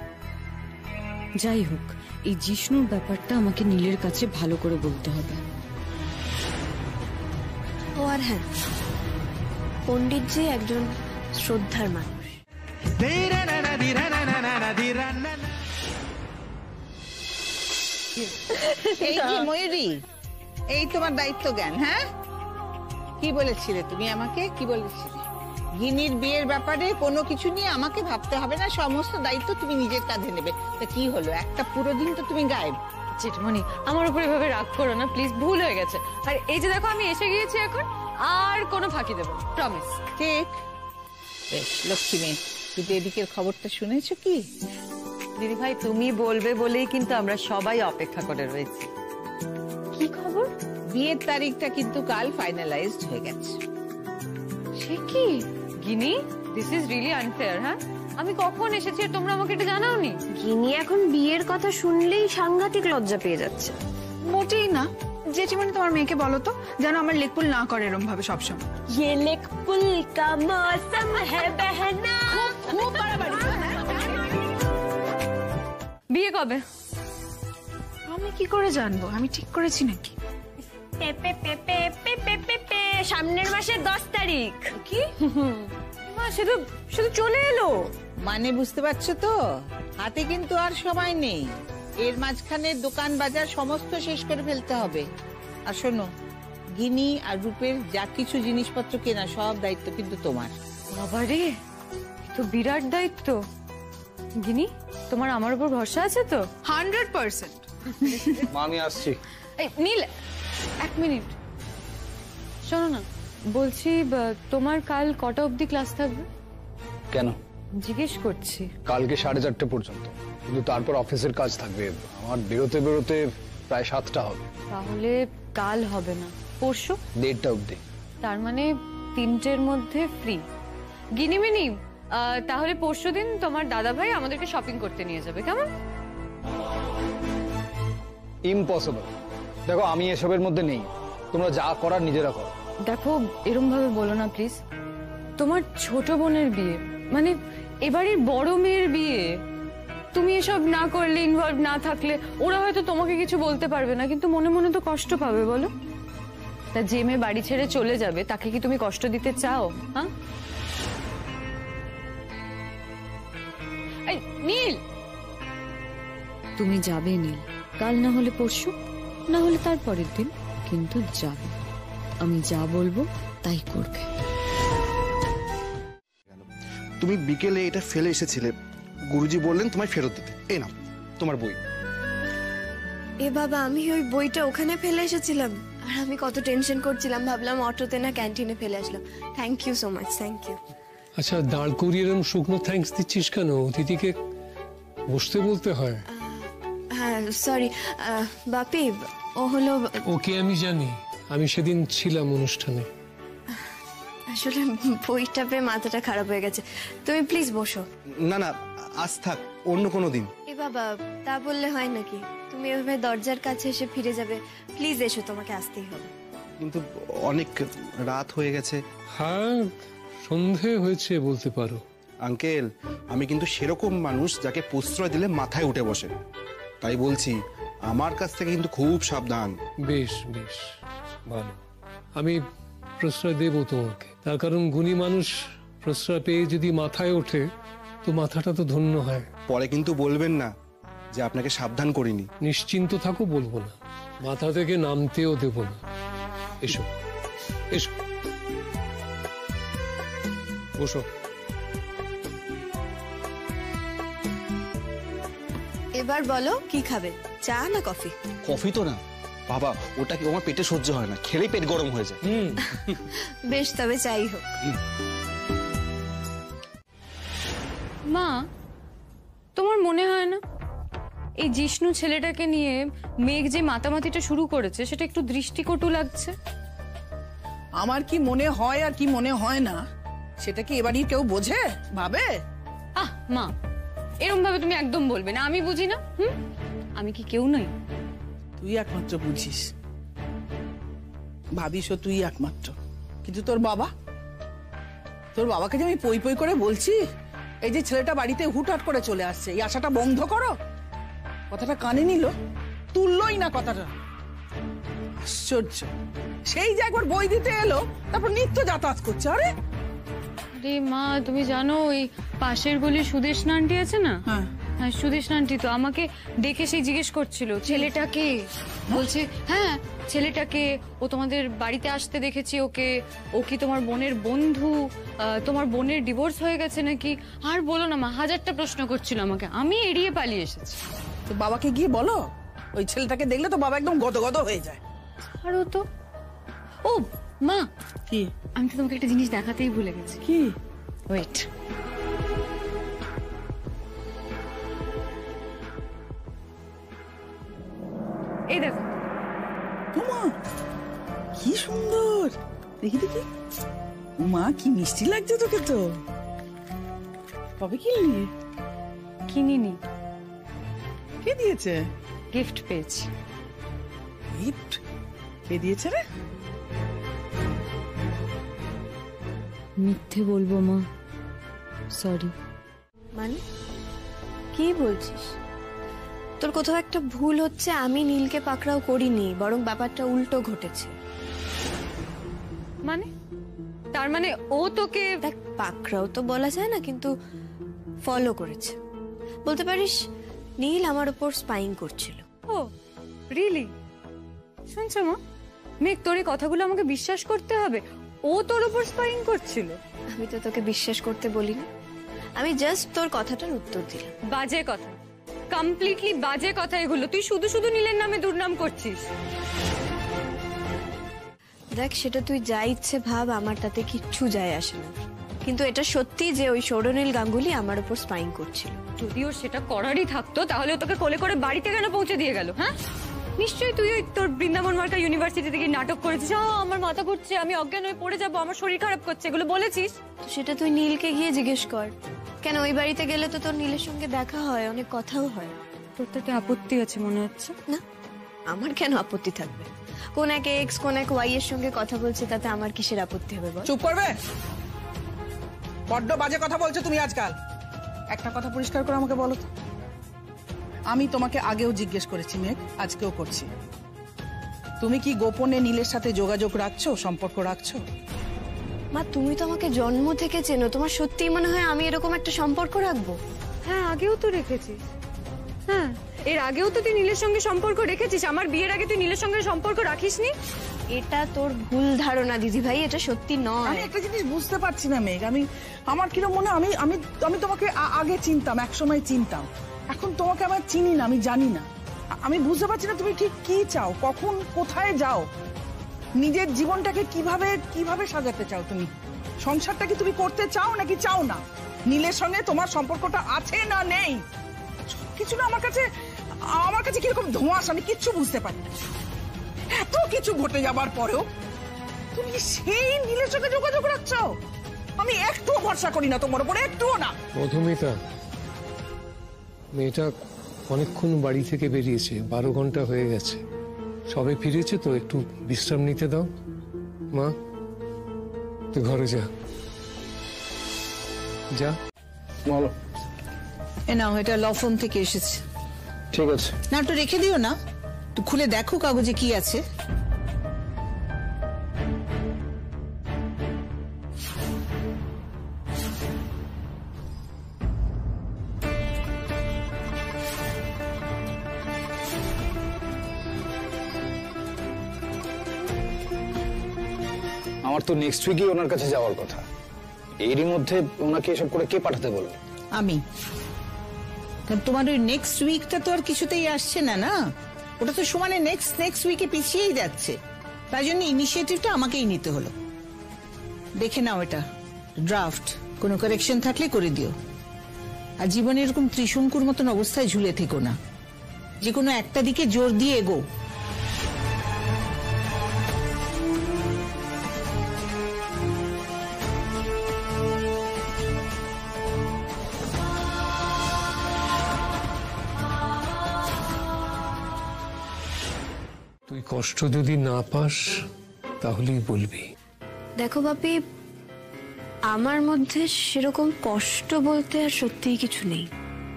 যাই হোক, এই জিষ্ণুর ব্যাপারটা আমাকে নীলের কাছে ভালো করে বলতে হবে। ও আর হ্যাঁ, পণ্ডিতজি একজন শ্রদ্ধার মানুষ। এই যে ময়ূরী, এই তোমার দায়িত্ব জ্ঞান। হ্যাঁ, কি বলেছিলে তুমি আমাকে? কি বলেছিলে? গিনির বিয়ের ব্যাপারে কোনো কিছু নিয়ে আমাকে ভাবতে হবে না, সমস্ত দায়িত্ব তুমি নিজের কাঁধে নেবে। তা কি হলো, একটা পুরো দিন তো তুমি গায়েব। জেঠমণি, আমার উপর এভাবে রাগ করো না প্লিজ, ভুল হয়ে গেছে। আর এই যে দেখো, আমি এসে গিয়েছি এখন, আর কোনো ফাঁকি দেবো, প্রমিস। ঠিক, বেশ লক্ষ্মী মেয়ে, তুমি এদিকের খবরটা শুনেছো কি? দিদি ভাই তুমি বলবে বলেই কিন্তু আমরা সবাই অপেক্ষা করে রয়েছি। কি খবর? বিয়ের তারিখটা কিন্তু কাল ফাইনালাইজড হয়ে গেছে। সে কি গিনি, দিস ইজ রিয়েলি আনফেয়ার। হ্যাঁ, আমি কখন এসেছি আর তোমরা আমাকে এটা জানাওনি? গিনি এখন বিয়ের কথা শুনলেই সাংঘাতিক লজ্জা পেয়ে যাচ্ছে। মোটেই না। জেঠিমণি তোমার মেয়েকে বলো তো যেন আমার লেকপুল না করে এরম ভাবে সবসময়। ये लेकपुल का मौसम है बहना। খুব বাড়াবাড়ি। বিয়ে কবে? আমি কি করে জানবো? আমি ঠিক করেছি নাকি? সামনের মাসের 10 তারিখ। কি মা, শুধু শুধু চলে এলো? মানে বুঝতে পারছো তো, হাতে কিন্তু আর সময় নেই। এর মাঝখানে দোকান বাজার সমস্ত শেষ করে ফেলতে হবে। আর শোনো, গিনি আর রূপের যা কিছু জিনিসপত্র কেনা সব দায়িত্ব কিন্তু তোমার। বাবারে, তো বিরাট দায়িত্ব। গিনি, তোমার আমার উপর ভরসা আছে তো? 100%। মা আমি আসছি। এই নীল, এক মিনিট শোনো না, বলছি তোমার কাল কটা অবধি ক্লাস থাকবে? কেন? জিজ্ঞেস করছি। কালকে 4:30 পর্যন্ত, কিন্তু তারপর অফিসের কাজ থাকবে। আমার বেরোতে বেরোতে প্রায় 7টা হবে। তাহলে কাল হবে না, পরশু 1:30 অবধি। তার মানে 3টের মধ্যে ফ্রি। গিনিমিনি, তাহলে পরশুদিন তোমার দাদা ভাই আমাদেরকে শপিং করতে নিয়ে যাবে, কেমন? ইম্পসিবল। দেখো আমি এসবের মধ্যে নেই, তোমরা যা করার নিজেরা করো। দেখো, এরম ভাবে বলো না প্লিজ। তোমার ছোট বোনের বিয়ে, মানে এবারের বড় মেয়ের বিয়ে, তুমি এসব না করলে, ইনভলভ না থাকলে ওরা হয়তো তোমাকে কিছু বলতে পারবে না, কিন্তু মনে মনে তো কষ্ট পাবে বলো। তা যে মেয়ে বাড়ি ছেড়ে চলে যাবে তাকে কি তুমি কষ্ট দিতে চাও? হ্যাঁ নীল, তুমি যাবে নীল, কাল না হলে পরশু, না হলে তার পরের দিন, কিন্তু যাবে। আমি যা বলবো তাই করবে। তুমি বিকেলে এটা ফেলে এসেছিলে, গুরুজি বললেন তোমায় ফেরত দিতে। এই নাও তোমার বই। এ বাবা, আমি ওই বইটা ওখানে ফেলে এসেছিলাম আর আমি কত টেনশন করছিলাম, ভাবলাম অটোতে না ক্যান্টিনে ফেলে আসলাম। Thank you so much, thank you. আচ্ছা, দাঁড় করিয়ে এরকম শুকনো থ্যাঙ্কস দিচ্ছিস কেন? অতিথিকে বসতে বলতে হয়। হ্যাঁ সরি বাপি, ও হলো। ওকে আমি জানি, আমি সেদিন ছিলাম অনুষ্ঠানে। আসলে বইটা পেয়ে মাথাটা খারাপ হয়ে গেছে, তুমি প্লিজ বসো। না না, আজ থাক, অন্য কোনো দিন। এ বাবা, তা বললে হয় নাকি? তুমি এভাবে দরজার কাছে এসে ফিরে যাবে? প্লিজ এসো, তোমাকে আসতেই হবে। কিন্তু অনেক রাত হয়ে গেছে। হ্যাঁ, সন্ধে হয়েছে বলতে পারো। আঙ্কেল, আমি কিন্তু সেরকম মানুষ যাকে প্রশ্রয় দিলে মাথায় উঠে বসে, তাই বলছি আমার কাছ থেকে কিন্তু খুব সাবধান। বেশ বেশ, ভালো, আমি প্রশ্রয় দেব তোমাকে। তার কারণ গুণী মানুষ প্রশ্রয় পেয়ে যদি মাথায় ওঠে তো মাথাটা তো ধন্য হয়। পরে কিন্তু বলবেন না যে আপনাকে সাবধান করিনি। নিশ্চিন্ত থাকো, বলবো না, মাথা থেকে নামতেও দেব না। এসো এসো, বসো। এবার বলো কি খাবে, চা না কফি? কফি তো না বাবা, ওটা কি আমার পেটে সহ্য হয় না, খেলেই পেট গরম হয়ে যায়। বেশ, তবে চাই হোক। মা, তোমার মনে হয় না এই জিষ্ণু ছেলেটাকে নিয়ে মেঘ যে মাতামাতিটা শুরু করেছে সেটা একটু দৃষ্টিকটু লাগছে? আমার কি মনে হয় আর কি মনে হয় না সেটা কি এবারই কেউ বোঝে, ভাবে? মা, এরকম ভাবে তুমি একদম বলবে না, আমি বুঝি না। আমি কি কেউ নই? তুই একমাত্র বুঝিস, ভাবিসও তুই একমাত্র। কিন্তু তোর বাবাকে যে আমি পই পই করে বলছি, এই যে ছেলেটা বাড়িতে হুটহাট করে চলে আসছে, এই আশাটা বন্ধ করো, কথাটা কানে নিল, তুললই না কথাটা। আশ্চর্য, সেই যে একবার বই দিতে এলো তারপর নিত্য যাতায়াত করছে। আরে মা, তুমি জানো ওই পাশের গলি সুদেশ আন্টি আছে না? হ্যাঁ, সুদেশ আন্টি তো আমাকে দেখে সেই জিজ্ঞেস করছিল ছেলেটাকে, বলছে হ্যাঁ ছেলেটাকে, ও তোমাদের বাড়িতে আসতে দেখেছি ওকে, ও কি তোমার বোনের বন্ধু, তোমার বোনের ডিভোর্স হয়ে গেছে নাকি? আর বলো না মা, 1000টা প্রশ্ন করছিল আমাকে, আমি এড়িয়ে পালিয়ে এসেছি। তো বাবাকে গিয়ে বলো, ওই ছেলেটাকে দেখলে তো বাবা একদম গদগদ হয়ে যায়। আরো তো, ও মা, কি আমি তো তোমাকে একটা জিনিস দেখাতেই ভুলে গেছি। কি? ওয়েট, এই দেখো। মা কি সুন্দর, দেখি দেখি। মা কি মিষ্টি লাগছে তোকে তো। কবে কিনলি? কিনিনি। কে দিয়েছে? গিফট পেয়েছি। গিফট কে দিয়েছে রে? মিথ্যে বলবো মা, সরি। মানে কি বলছিস? তোর কোথাও একটা ভুল হচ্ছে। আমি নীলকে পাকড়াও করিনি, বরং ব্যাপারটা উল্টো ঘটেছে। মানে তার মানে ও তোকে? দেখ, পাকড়াও তো বলা যায় না, কিন্তু ফলো করেছে বলতে পারিস। নীল আমার উপর স্পাইং করছিল। ও রিয়েলি? শুনছো মা, মেঘ তোর এই কথাগুলো আমাকে বিশ্বাস করতে হবে? ও তোর উপর স্পাইং করছিল? আমি তো তোকে বিশ্বাস করতে বলিনি, আমি জাস্ট তোর কথাটার উত্তর দিলাম। বাজে কথা, কমপ্লিটলি বাজে কথা এগুলো। তুই শুধু শুধু নীলের নামে দুর্নাম করছিস। দেখ, সেটা তুই যা ইচ্ছে ভাব, আমার তাতে কিচ্ছু যায় আসে না। কিন্তু এটা সত্যি যে ওই সৌরনীল গাঙ্গুলি আমার উপর স্পাইং করছিল। যদি ওর সেটা করারই থাকতো তাহলে তোকে কোলে করে বাড়িতে কেন পৌঁছে দিয়ে গেল? হ্যাঁ, নিশ্চয়ই তুই ওই তোর বৃন্দাবন মার্কা ইউনিভার্সিটি থেকে নাটক করেছিস। আমার মাথা ঘুরছে, আমি অজ্ঞান হয়ে পড়ে যাবো, আমার শরীর খারাপ করছে, এগুলো বলেছিস। সেটা তুই নীলকে গিয়ে জিজ্ঞেস কর। কেন, ওই বাড়িতে গেলে তো তোর নীলের সঙ্গে দেখা হয়, অনেক কথাও হয়। তোর তাতে আপত্তি আছে মনে হচ্ছে? না, আমার কেন আপত্তি থাকবে? কোন এক এক্স কোন এক ওয়াই এর সঙ্গে কথা বলছে, তাতে আমার কিসের আপত্তি হবে বল? চুপ করবে? বড্ড বাজে কথা বলছো তুমি আজকাল। একটা কথা পরিষ্কার করে আমাকে বলো তো। আমি তোমাকে আগেও জিজ্ঞেস করেছি মেঘ, আজকেও করছি, তুমি কি গোপনে নীলের সাথে যোগাযোগ রাখছো, সম্পর্ক রাখছো? মা, তুমি তো আমাকে জন্ম থেকে চেনো, তোমার সত্যিই মনে হয় আমি এরকম একটা সম্পর্ক রাখবো? হ্যাঁ, আগেও তো রেখেছিস। হ্যাঁ, এর আগেও তো তুই নীলের সঙ্গে সম্পর্ক রেখেছিস। আমার বিয়ের আগে তুই নীলের সঙ্গে সম্পর্ক রাখিসনি। এটা তোর ভুল ধারণা দিদি ভাই, এটা সত্যি নয়। আমি একটা জিনিস বুঝতে পারছি না মেঘ, আমার কিরকম মনে আমি আমি আমি তোমাকে আগে চিনতাম, একসময় চিনতাম, এখন তোমাকে আমার চিনি না, আমি জানি না। আমি বুঝতে পারছি না তুমি ঠিক কি চাও, কখন কোথায় যাও, নিজের জীবনটাকে কিভাবে কিভাবে সাজাতে চাও তুমি? সংসারটা কি তুমি করতে চাও নাকি চাও না? নীলের সঙ্গে তোমার সম্পর্কটা আছে না নেই, কিছু না আমার কাছে কিরকম ধোঁয়াশ, আমি কিচ্ছু বুঝতে পারি না। এত কিছু ঘটে যাবার পরেও তুমি সেই নীলের সঙ্গে যোগাযোগ রাখছো? আমি একটুও ভরসা করি না তোমার উপরে, একটুও না। মধুমিতা, মেয়েটা অনেকক্ষণ বাড়ি থেকে বেরিয়েছে, 12 ঘন্টা হয়ে গেছে, সবে ফিরেছে তো, একটু বিশ্রাম নিতে দাও। মা, তুই ঘরে যা। যা। বলো। এ নাও, এটা লফন থেকে এসেছে। ঠিক আছে। না, একটু রেখে দিও না, একটু খুলে দেখো কাগজে কি আছে। আমার তো নেক্সট উইকই ওনার কাছে যাওয়ার কথা। এরই মধ্যে ওনাকে এসব করে কে পাঠাতে বলবে? আমি। তোমার ওই নেক্সট উইকটা তো আর কিছুতেই আসছে না, না ওটা তো সমানে নেক্সট উইকে পিছিয়েই যাচ্ছে। তাই জন্য ইনিশিয়েটিভটা আমাকেই নিতে হলো। দেখে নাও, এটা ড্রাফট, কোনো কারেকশন থাকলে করে দিও। আর জীবনে এরকম ত্রিশঙ্কুর মতন অবস্থায় ঝুলে থেকো না, যে কোনো একটা দিকে জোর দিয়ে এগো। তুই কষ্ট যদি না পাস তাহলেই বলবি। দেখো বাপি, আমার মধ্যে সেরকম কষ্ট বলতে আর সত্যিই কিছু নেই।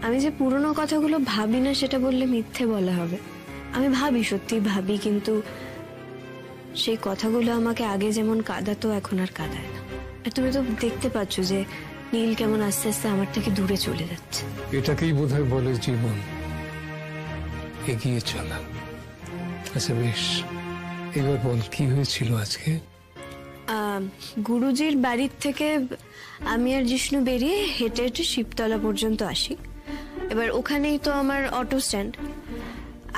আমি যে পুরনো কথাগুলো ভাবি না সেটা বললে মিথ্যে বলা হবে। আমি ভাবি, সত্যি ভাবি, কিন্তু সেই কথাগুলো আমাকে আগে যেমন কাঁদাতো এখন আর কাঁদায় না। আর তুমি তো দেখতে পাচ্ছ যে নীল কেমন আস্তে আস্তে আমার থেকে দূরে চলে যাচ্ছে। এটাকেই বোধহয় বলে জীবন, এগিয়ে চলা। আচ্ছা বেশ, এবার বল কি হয়েছিল আজকে? গুরুজির বাড়ির থেকে আমি আর জিষ্ণু বেরিয়ে হেঁটে হেঁটে শিবতলা পর্যন্ত আসি। এবার ওখানেই তো আমার অটো স্ট্যান্ড।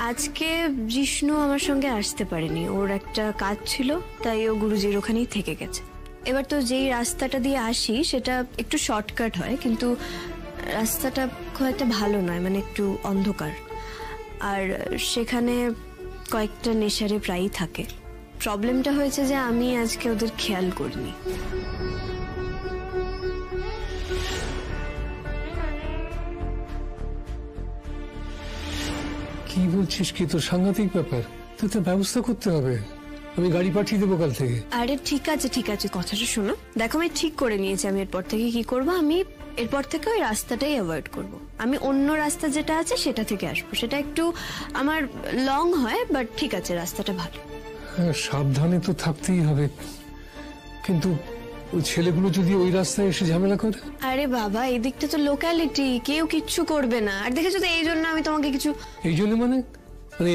আজকে জিষ্ণু আমার সঙ্গে আসতে পারেনি, ওর একটা কাজ ছিল, তাই ও গুরুজির ওখানেই থেকে গেছে। এবার তো যেই রাস্তাটা দিয়ে আসি সেটা একটু শর্টকাট হয়, কিন্তু রাস্তাটা খুব একটা ভালো নয়, মানে একটু অন্ধকার। আর সেখানে কয়েকটা নেশারে প্রায়ই থাকে। প্রবলেমটা হয়েছে যে আমি আজকে ওদের খেয়াল করিনি। কি বলছিস? কি তো সাংঘাতিক ব্যাপার, তো তো ব্যবস্থা করতে হবে। আমি গাড়ি পাঠিয়ে দেবো কাল থেকে। আরে ঠিক আছে ঠিক আছে, কথাটা শোনো। দেখো আমি ঠিক করে নিয়েছি আমি এরপর থেকে কি করবো। আমি এরপর থেকে ওই রাস্তাটাই অ্যাভয়েড করব। আমি অন্য রাস্তা যেটা আছে সেটা থেকে আসবো। সেটা একটু আমার লং হয়, বাট ঠিক আছে, রাস্তাটা ভালো। হ্যাঁ, সাবধানে তো থাকতেই হবে, কিন্তু ওই ছেলেগুলো যদি ওই রাস্তায় এসে ঝামেলা করে। আরে বাবা, এই দিকটা তো লোকালিটি, কেউ কিচ্ছু করবে না। আর দেখেছো তো, এই জন্য আমি তোমাকে কিছু। এই জন্য মানে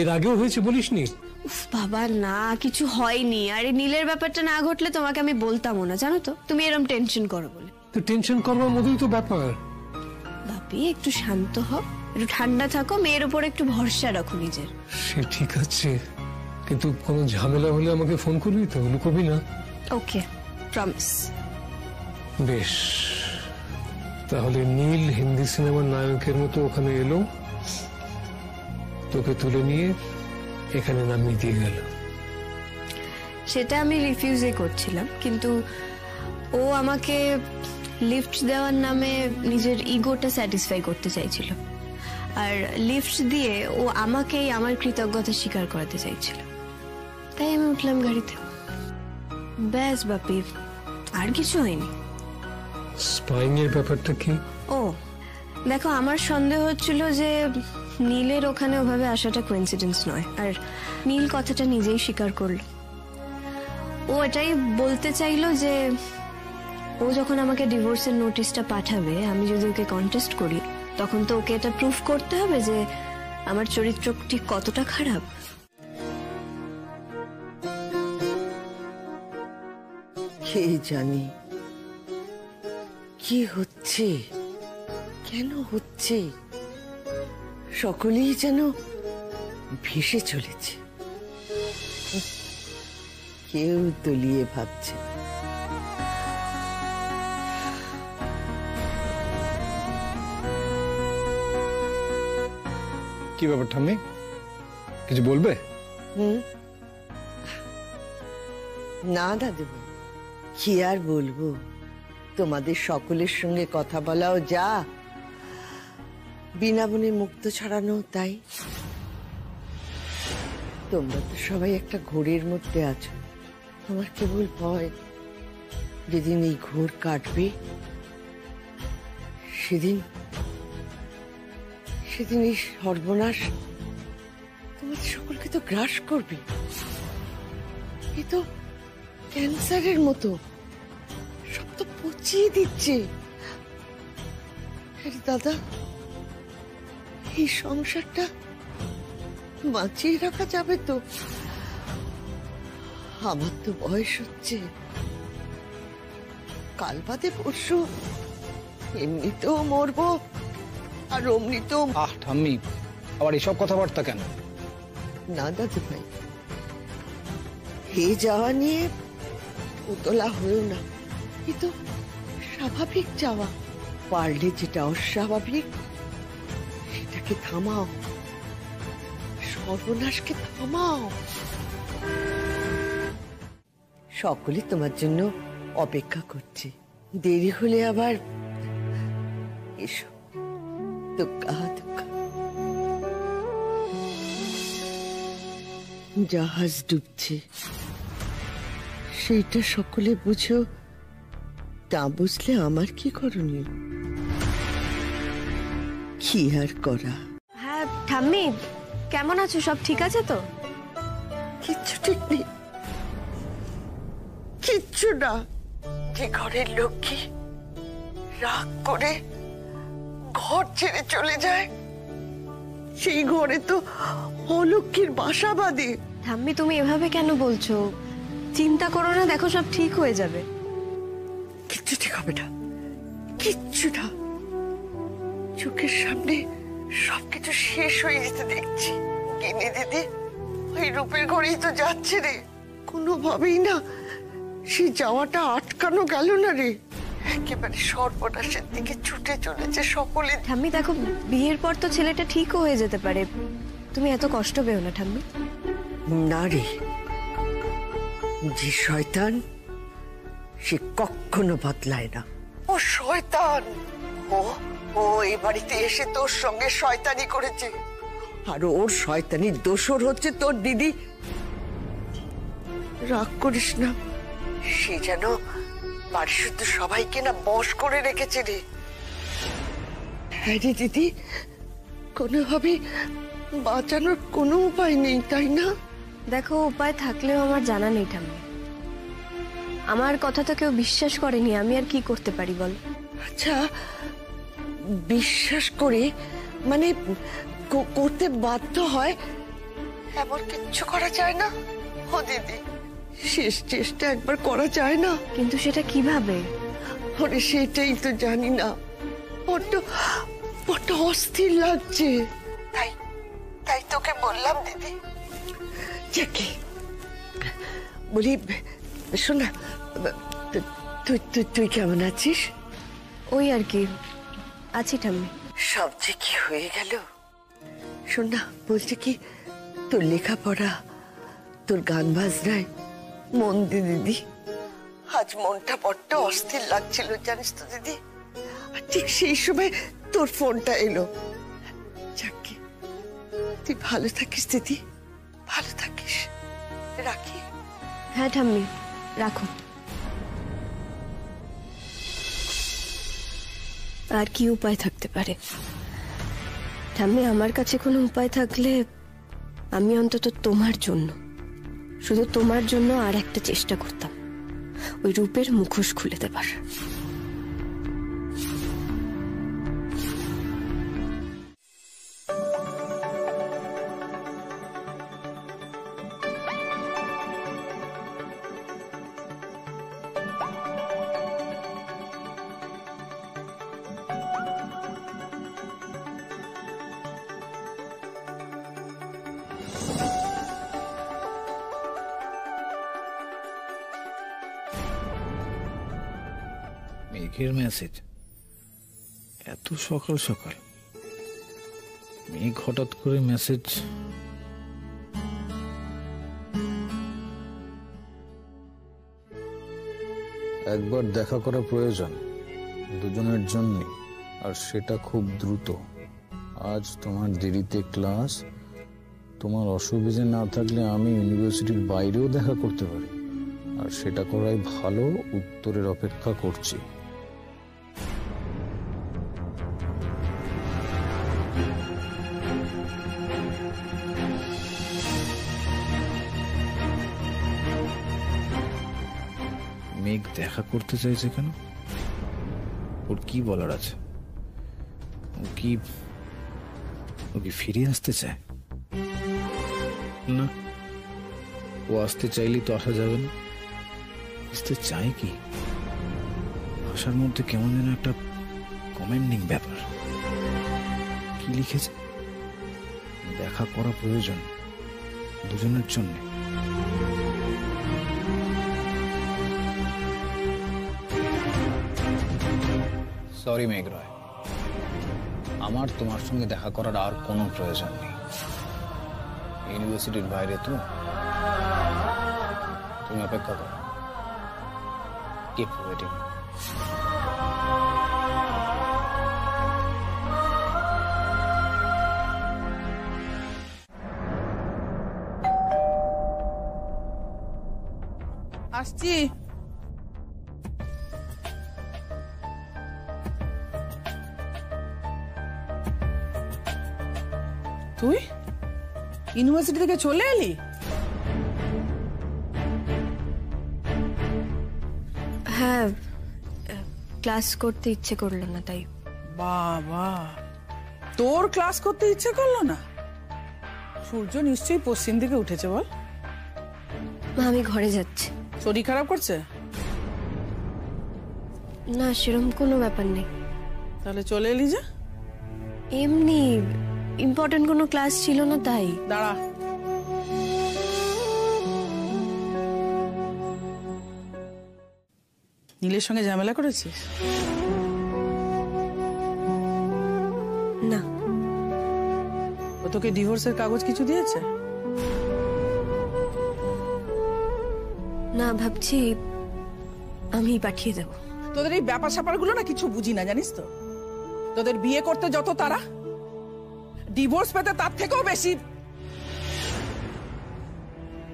এর আগেও হয়েছে বলিসনি? উফ বাবা, না কিছু হয়নি। আর এই নীলের ব্যাপারটা না ঘটলে তোমাকে আমি বলতামও না, জানো তো। তুমি এরকম টেনশন করো বলে। তো টেনশন করবার মতোই তো ব্যাপার। বাপি, একটু শান্ত হও, একটু ঠান্ডা থাকো, মেয়ের উপর একটু ভরসা রাখো নিজের। সে ঠিক আছে, কিন্তু কোনো ঝামেলা হলে আমাকে ফোন করবি তো, লুকোবি না? ওকে, প্রমিস। বেশ, তাহলে নীল হিন্দি সিনেমার নায়কের মতো ওখানে এলো, তোকে তুলে নিয়ে এখানে নামিয়ে দিয়ে গেল। সেটা আমি রিফিউজই করছিলাম, কিন্তু ও আমাকে লিফট দেওয়ার নামে নিজের ইগোটা স্যাটিসফাই করতে চাইছিল। আর লিফট দিয়ে ও আমাকেই আমার কৃতজ্ঞতা স্বীকার করাতে চাইছিল। তাই আমি উঠলাম গাড়িতে। ব্যাস বাপি, আর কিছু হয়নি। স্পাইং এর ব্যাপারটা কি? ও দেখো, আমার সন্দেহ হচ্ছিল যে নীলের ওখানে ওভাবে আসাটা কোইন্সিডেন্স নয়। আর নীল কথাটা নিজেই স্বীকার করলো। ও এটাই বলতে চাইলো যে ও যখন আমাকে ডিভোর্সের নোটিশটা পাঠাবে, আমি যদি ওকে কন্টেস্ট করি, তখন তো ওকে এটা প্রুফ করতে হবে যে আমার চরিত্র ঠিক কতটা খারাপ। কে জানি কি হচ্ছে, কেন হচ্ছে, সকলেই যেন ভেসে চলেছে, কেউ তলিয়ে ভাবছে। কি ব্যাপার ঠাম্মি, কিছু বলবে? না দাদু, কি আর বলবো, তোমাদের সকলের সঙ্গে কথা বলাও যা, বিনা বনে মুক্ত ছড়ানো তাই। তোমরা তো সবাই একটা ঘোরের মধ্যে আছো। আমার কেবল ভয়, যেদিন এই ঘোর কাটবে সেদিন এই সর্বনাশ তোমাদের সকলকে তো গ্রাস করবে। এ তো ক্যান্সারের মতো, সব তো পচিয়ে দিচ্ছে। আরে দাদা, এই সংসারটা বাঁচিয়ে রাখা যাবে তো? আমার তো বয়স হচ্ছে, কাল বাদে পরশু এমনিতেও মরবো, আর অমনিতেও। ঠাম্মি, আবার এসব কথাবার্তা কেন? না দাদু ভাই, হে যাওয়া নিয়ে উতলা হয়েও না। এ তো স্বাভাবিক যাওয়া। পারলে যেটা অস্বাভাবিক সেটাকে থামাও, সর্বনাশকে থামাও। সকলে তোমার জন্য অপেক্ষা করছে, দেরি হলে আবার এসো। দুঃখা দুঃখা। জাহাজ ডুবছে, সেইটা সকলে বুঝো, তা বুঝলে আমার কি করণীয়? কি আর করা। হ্যাঁ ঠাম্মি, কেমন আছো? সব ঠিক আছে তো? কিচ্ছু ঠিক নেই, কিচ্ছু না। যে ঘরের লক্ষ্মী রাগ করে ঘর ছেড়ে চলে যায়, সেই ঘরে তো অলক্ষ্মীর বাসা বাঁধে। ঠাম্মি, তুমি এভাবে কেন বলছো? চিন্তা করো না, দেখো সব ঠিক হয়ে যাবে। কিচ্ছু ঠিক হবে না, কিচ্ছু না। চোখের সামনে সবকিছু শেষ হয়ে যেতে দেখছি। গিনি দিদি ওই রূপের ঘরেই তো যাচ্ছে রে, কোনোভাবেই না সেই যাওয়াটা আটকানো গেল না রে, একেবারে সর্বনাশের দিকে ছুটে চলেছে সকলে। ঠাম্মি দেখো, বিয়ের পর তো ছেলেটা ঠিকও হয়ে যেতে পারে, তুমি এত কষ্ট পেও না ঠাম্মি। না রে, যে শয়তান সে কখনো বদলায় না। ও শয়তান, ও এই বাড়িতে এসে তোর সঙ্গে শয়তানি করেছে, আর ওর শয়তানির দোসর হচ্ছে তোর দিদি। রাগ করিস না, সে যেন বাড়ি শুদ্ধ সবাইকে না বশ করে রেখেছে রে। হ্যাঁ রে দিদি, কোনোভাবে বাঁচানোর কোনো উপায় নেই, তাই না? দেখো, উপায় থাকলেও আমার জানা নেই ঠাম্মি। আমার কথা তো কেউ বিশ্বাস করেনি, আমি আর কি করতে পারি বল? আচ্ছা, বিশ্বাস করে মানে করতে বাধ্য হয় এমন কিচ্ছু করা যায় না? ও দিদি, শেষ চেষ্টা একবার করা যায় না? কিন্তু সেটা কিভাবে? ওরে সেটাই তো জানি না, বড্ড অস্থির লাগছে, তাই তোকে বললাম দিদি। যাকে বলি, শোনা, তুই কেমন আছিস? ওই আর কি আছি ঠাম্মি। সব যে কি হয়ে গেল। শোন না, বলছি কি, তোর লেখাপড়া, তোর গান বাজনায় মন দে দিদি। আজ মনটা বড্ড অস্থির লাগছিল জানিস তো দিদি, আর ঠিক সেই সময় তোর ফোনটা এলো। যাকে তুই ভালো থাকিস দিদি, ভালো থাকিস, রাখি। হ্যাঁ ঠাম্মি, রাখো। আর কি উপায় থাকতে পারে ঠাম্মি? আমার কাছে কোনো উপায় থাকলে আমি অন্তত তোমার জন্য, শুধু তোমার জন্য আর একটা চেষ্টা করতাম, ওই রূপের মুখোশ খুলে দেবার। মেঘের মেসেজ এত সকাল সকাল? মেঘ হঠাৎ করে মেসেজ? একবার দেখা করা প্রয়োজন দুজনের জন্য, আর সেটা খুব দ্রুত। আজ তোমার দেরিতে ক্লাস, তোমার অসুবিধে না থাকলে আমি ইউনিভার্সিটির বাইরেও দেখা করতে পারি, আর সেটা করাই ভালো। উত্তরের অপেক্ষা করছি। মেঘ দেখা করতে চাইছে কেন? ওর কি বলার আছে? ও কি ফিরে আসতে চায়? না, ও আসতে চাইলেই তো আসা যাবে না। আসতে চায় কি? ভাষার মধ্যে কেমন যেন একটা কমেন্ডিং ব্যাপার। কি লিখেছে? দেখা করা প্রয়োজন দুজনের জন্য। সরি মেঘ রয়, আমার তোমার সঙ্গে দেখা করার আর কোনো প্রয়োজন নেই। ইউনিভার্সিটির বাইরে তো, তুমি অপেক্ষা করো। Keep waiting. আসছি। তুই ইউনিভার্সিটি থেকে চলে এলি? হ্যাঁ, ক্লাস করতে ইচ্ছে করলো না তাই। বাবা, তোর ক্লাস করতে ইচ্ছে করলো না? সূর্য নিশ্চয়ই পশ্চিম দিকে উঠেছে বল। আমি ঘরে যাচ্ছি। শরীর খারাপ করছে? না, সেরকম কোনো ব্যাপার নেই। তাহলে চলে এলি যে? এমনি ইম্পর্টেন্ট কোনো ক্লাস ছিল না তাই। দাঁড়া, নীলের সঙ্গে ঝামেলা করেছিস? না। ও তোকে ডিভোর্সের কাগজ কিছু দিয়েছে? না, ভাবছি আমি পাঠিয়ে দেব। তোদের এই ব্যাপার স্যাপার গুলো না কিছু বুঝি না, জানিস তো। তোদের বিয়ে করতে যত তারা, ডিভোর্স পেতে তার থেকেও বেশি।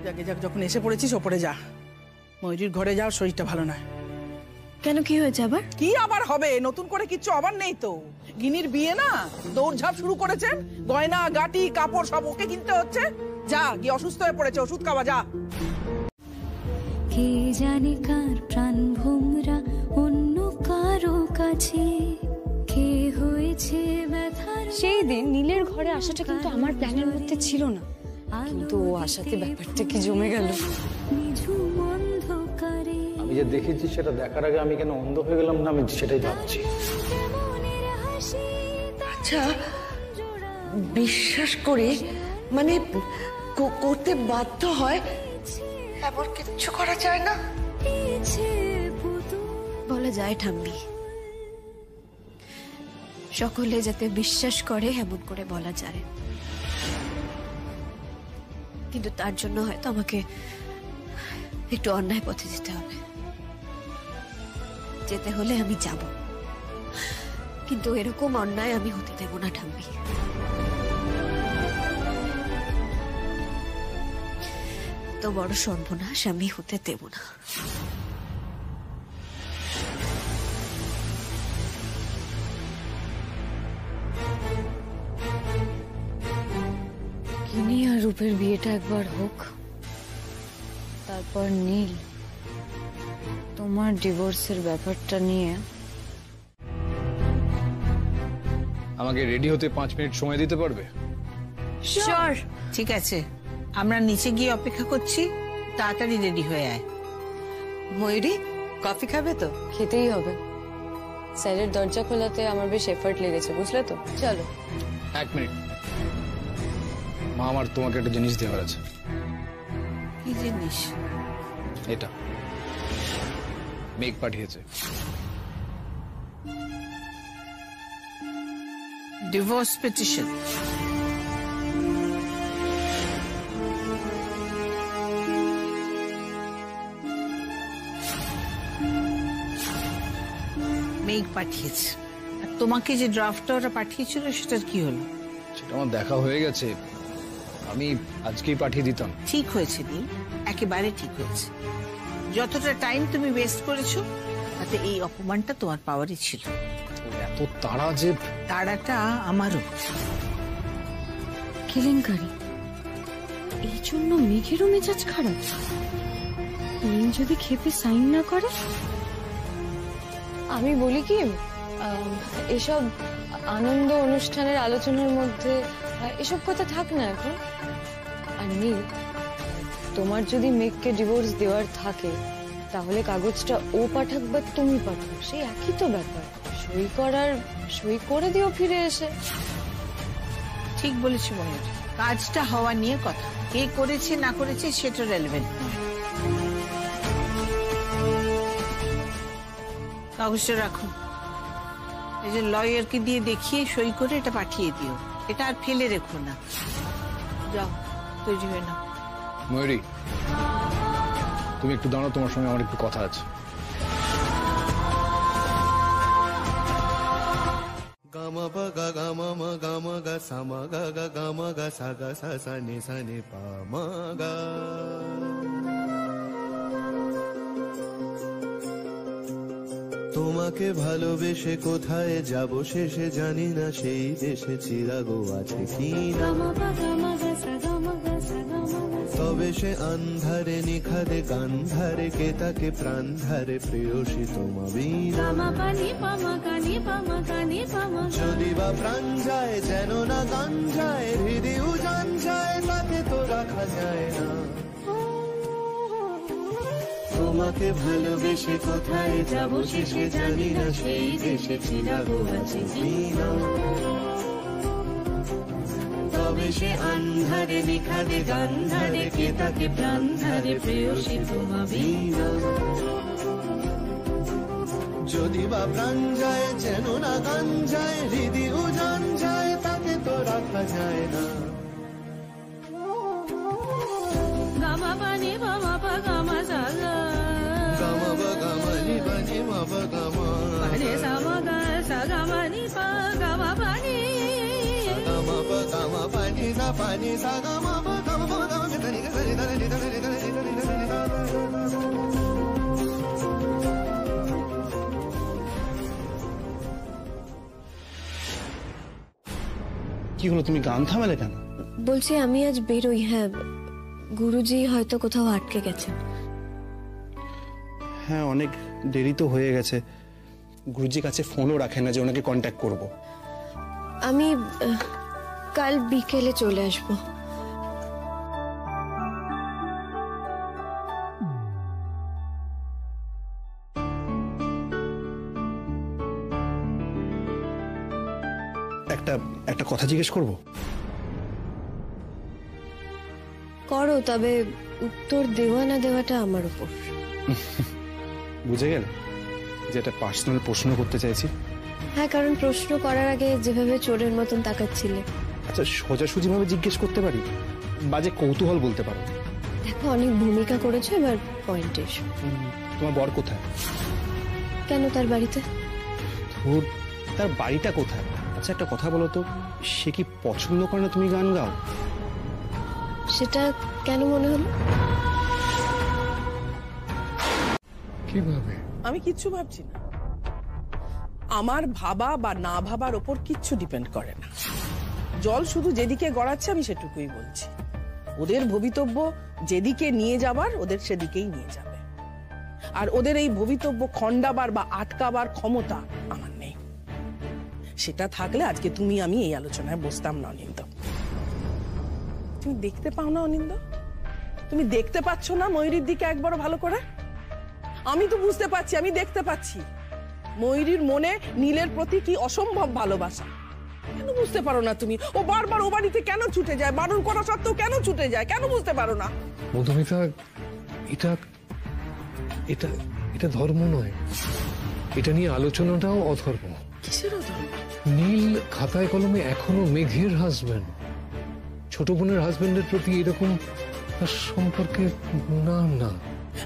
যাকে যাক, যখন এসে পড়েছিস ওপরে যা, ময়ূরীর ঘরে যাও, শরীরটা ভালো নয়। কেন, কি হয়েছে আবার? কি আবার হবে, নতুন করে কিচ্ছু আবার নেই তো। গিনির বিয়ে না, দৌড়ঝাঁপ শুরু করেছেন, গয়না গাটি কাপড় সব ওকে কিনতে হচ্ছে। যা, গিয়ে অসুস্থ হয়ে পড়েছে, ওষুধ খাওয়া যা। কে জানে কার প্রাণ ভোমরা অন্য কারো কাছে, কে হয়েছে ব্যথার। সেই দিন নীলের ঘরে আসাটা কিন্তু আমার প্ল্যানের মধ্যে ছিল না, কিন্তু ও আসাতে ব্যাপারটা কি জমে গেল। আমি যে দেখেছি সেটা দেখার আগে আমি কেন অন্ধ হয়ে গেলাম না, আমি সেটাই ভাবছি। আচ্ছা, বিশ্বাস করে মানে করতে বাধ্য হয় এমন কিচ্ছু করা যায় না? বলা যায় ঠাম্মি, সকলে যাতে বিশ্বাস করে এমন করে বলা যায়, কিন্তু তার জন্য হয়তো আমাকে একটু অন্যায় পথে যেতে হবে। যেতে হলে আমি যাব, কিন্তু এরকম অন্যায় আমি হতে দেব না ঠাম্মি। তো বড় সর্বনাশ আমি হতে দেব না। গিনি আর রূপের বিয়েটা একবার হোক, তারপর নীল তোমার ডিভোর্সের ব্যাপারটা নিয়ে। আমাকে রেডি হতে 5 মিনিট সময় দিতে পারবে? শিওর। ঠিক আছে, আমরা নিচে গিয়ে অপেক্ষা করছি, তাড়াতাড়ি রেডি হয়ে আয়। ময়ূরী, কফি খাবে তো? খেতেই হবে। স্যারের দরজা খোলাতে আমার বেশ এফর্ট লেগেছে, বুঝলে তো। চলো। 1 মিনিট, মা আমার তোমাকে একটা জিনিস দেওয়ার আছে। কি জিনিস? এটা মেঘ পাঠিয়েছে। Divorce petition. মেঘ পাঠিয়েছে। আর তোমাকে যে ড্রাফটটা ওরা পাঠিয়েছিল সেটার কি হলো? সেটা আমার দেখা হয়ে গেছে, আমি আজকেই পাঠিয়ে দিতাম। ঠিক হয়েছে নীল, একেবারে ঠিক হয়েছে। যতটা টাইম তুমি ওয়েস্ট করেছো তাতে এই অপমানটা তোমার পাওয়ারই ছিল। এত তাড়া যে। তাড়াটা আমারও। কেলেঙ্কারি, এই জন্য মেঘেরও মেজাজ খারাপ। নীল যদি খেপে সাইন না করে। আমি বলি কি, এসব আনন্দ অনুষ্ঠানের আলোচনার মধ্যে এসব কথা থাক না এখন। আর নীল, তোমার যদি মেঘকে ডিভোর্স দেওয়ার থাকে তাহলে কাগজটা ও পাঠাক বা তুমি পাঠাও, সেই একই তো ব্যাপার। সই করে দিও ফিরে এসে। ঠিক বলেছি মনে, কাজটা হওয়া নিয়ে কথা, কে করেছে না করেছে সেটা রেলেভেন্ট নয়। কাগজটা রাখো, এই যে লয়ারকে দিয়ে দেখিয়ে সই করে এটা পাঠিয়ে দিও। এটা আর ফেলে রেখো না। যাও, তৈরি হয়ে নাও। ময়ূরী, তুমি একটু দাঁড়াও, তোমার সঙ্গে আমার একটু কথা আছে। গামা পা গা গামা মা গামা গা সামা গা গা গামা গা সা গা সা সা নে পা মা গা। তোমাকে ভালোবেসে কোথায় যাব শেষে জানি না, সেই দেশে চিরাগো আছে কি না। তবে সে আন্ধারে নিখাদে গান্ধারে, কে তাকে প্রাণ ধারে প্রেয়সী তোমা বিনা। যদি বা প্রাণ যায় যেন না গান যায়, হৃদয় উজান যায় তাকে তো রাখা যায় না। তোমাকে ভালোবেসে কোথায় যাব শেষে জানি না, সেই দেশে চিরাগো আছে কি না। তবে সে আন্ধারে নিখাদে গান্ধারে, কে তাকে প্রাণ ধারে প্রেয়সী তোমা বিনা। যদি বা প্রাণ যায় যেন না গান যায়, হৃদি উজান যায় তাকে তো রাখা যায় না। গামা পানি বামা পা গামা সাগা গামা বা গামা নি বানি মা বা গামা পানি সামা গা সাগা মানি পা গামা পানি গামা বা গামা পানি সা পানি সা গামা বা গামা বা গামা নি নি নি নি নি কি হলো, তুমি গান থামালে কেন? বলছি আমি আজ বেরোই। হ্যাঁ, গুরুজি হয়তো কোথাও আটকে গেছে। হ্যাঁ, অনেক দেরি তো হয়ে গেছে। গুরুজির কাছে ফোনও রাখেন না যে ওনাকে কন্ট্যাক্ট করব। আমি কাল বিকেলে চলে আসবো। একটা কথা জিজ্ঞেস করব? করো, তবে উত্তর দেওয়া না দেওয়াটা আমার উপর। বুঝে গেল যে একটা পার্সোনাল প্রশ্ন করতে চাইছি। হ্যাঁ, কারণ প্রশ্ন করার আগে যেভাবে চোরের মতন তাকাচ্ছিলে। আচ্ছা, সোজাসুজি ভাবে জিজ্ঞেস করতে পারি? বাজে কৌতূহল বলতে পারো। দেখো, অনেক ভূমিকা করেছো, এবার পয়েন্টে এসো। তোমার বর কোথায়? কেন, তার বাড়িতে। তার বাড়িটা কোথায়? আচ্ছা, একটা কথা বলো তো, সে কি পছন্দ করে না তুমি গান গাও? সেটা কেন মনে হলো? কিভাবে? আমি কিচ্ছু ভাবছি না। আমার ভাবা বা না ভাবার ওপর কিচ্ছু ডিপেন্ড করে না। জল শুধু যেদিকে গড়াচ্ছে আমি সেটুকুই বলছি। ওদের ভবিতব্য যেদিকে নিয়ে যাবার ওদের সেদিকেই নিয়ে যাবে। আর ওদের এই ভবিতব্য খণ্ডাবার বা আটকাবার ক্ষমতা আমার নেই। সেটা থাকলে আজকে তুমি আমি এই আলোচনায় বসতাম না অনিন্দ। তুমি দেখতে পাও না অনিন্দ? তুমি দেখতে পাচ্ছ না ময়ূরীর দিকে একবারও ভালো করে? আমি তো বুঝতে পারছি, আমি দেখতে পাচ্ছি ময়ূরীর মনে নীলের প্রতি কি অসম্ভব ভালোবাসা। কেন বুঝতে পারো না তুমি? ও বারবার ও বাড়িতে কেন ছুটে যায়? বারণ করা সত্ত্বেও কেন ছুটে যায়? কেন বুঝতে পারো না? মধুমিতা, এটা এটা এটা ধর্ম নয়। এটা নিয়ে আলোচনাটাও অধর্ম। কিসের অধর্ম? নীল খাতায় কলমে এখনো মেঘের হাজবেন্ড। ছোট বোনের হাজবেন্ডের প্রতি এরকম সম্পর্কে না না।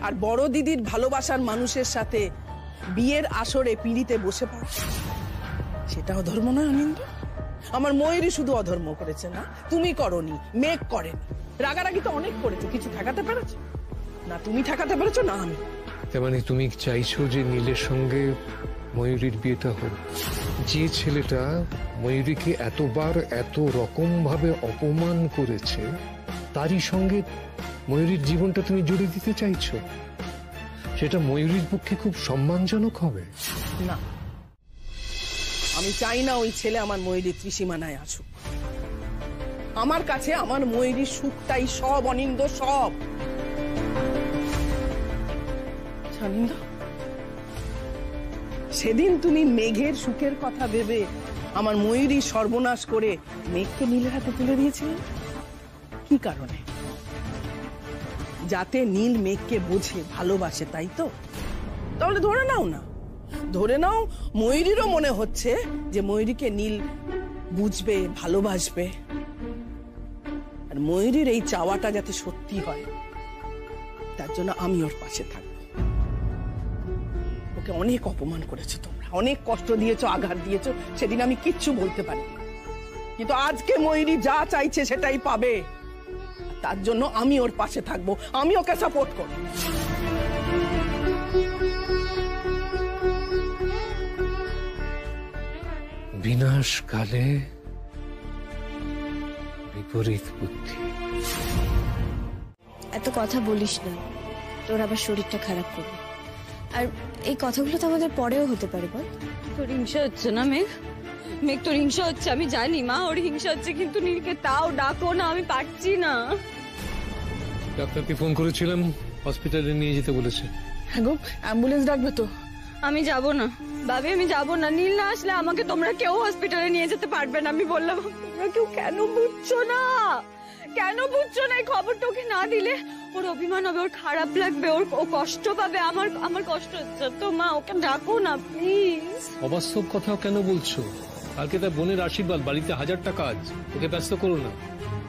আর বড় দিদির ভালোবাসার মানুষের সাথে বিয়ের আসরে পিড়িতে বসে পড়ে, সেটা অধর্ম নয় অনিন্দ? আমার ময়ূরী শুধু অধর্ম করেছে না, তুমি করনি, মেঘ করেনি। রাগারাগি তো অনেক করেছো, কিছু ঠেকাতে পেরেছো না? তুমি ঠেকাতে পেরেছো না আমি। তার মানে তুমি চাইছো যে নীলের সঙ্গে ময়ূরীর বিয়েটা হোক? যে ছেলেটা ময়ূরীকে এতবার এত রকম ভাবে অপমান করেছে, তারই সঙ্গে ময়ূরীর জীবনটা তুমি জুড়ে দিতে চাইছো? সেটা ময়ূরীর পক্ষে খুব সম্মানজনক হবে না। আমি চাই না ওই ছেলে আমার ময়ূরীর ত্রিসীমানায় আসুক। আমার কাছে আমার ময়ূরীর সুখটাই সব অনিন্দ, সব। অনিন্দ, সেদিন তুমি মেঘের সুখের কথা ভেবে আমার ময়ূরী সর্বনাশ করে মেঘকে নীলের হাতে তুলে দিয়েছিলে। কি কারণে? যাতে নীল মেঘকে বোঝে, ভালোবাসে, তাই তো? তাহলে ধরে নাও না, ধরে নাও ময়ূরীরও মনে হচ্ছে যে ময়ূরীকে নীল বুঝবে, ভালোবাসবে। আর ময়ূরীর এই চাওয়াটা যাতে সত্যি হয়, তার জন্য আমি ওর পাশে থাকবো। ওকে অনেক অপমান করেছো তোমরা, অনেক কষ্ট দিয়েছো, আঘাত দিয়েছো, সেদিন আমি কিচ্ছু বলতে পারি। কিন্তু আজকে ময়ূরী যা চাইছে সেটাই পাবে। তার জন্য আমি ওর পাশে থাকবো, আমি ওকে সাপোর্ট করব। বিনাশকালে বিপরীত বুদ্ধি। এত কথা বলিস না, তোর আবার শরীরটা খারাপ করবে। আর এই কথাগুলো তো আমাদের পরেও হতে পারে। বল, তোর হিংসা হচ্ছে না মেঘ? মেঘ, তোর হিংসা হচ্ছে, আমি জানি মা ওর হিংসা হচ্ছে, কিন্তু নীলকে তাও ডাকো না, আমি পারছি না। ডাক্তারকে ফোন করেছিলাম, হসপিটালে নিয়ে যেতে বলেছে। হ্যাঁ গো, অ্যাম্বুলেন্স ডাকবে তো? আমি যাব না ভাবি, আমি যাব না। নীল না আসলে আমাকে তোমরা কেউ হসপিটালে নিয়ে যেতে পারবে না। আমি বললাম, তোমরা কেউ কেন বুঝছো না? কেন বুঝছো না? এই খবরটা ওকে না দিলে ওর অভিমান হবে, ওর খারাপ লাগবে, ও কষ্ট পাবে। আমার কষ্ট হচ্ছে তো মা, ওকে ডাকো না প্লিজ। অবাস্তব কথা কেন বলছো? কালকে তার বোনের আশীর্বাদ, বাড়িতে 1000টা কাজ, ওকে ব্যস্ত করো না।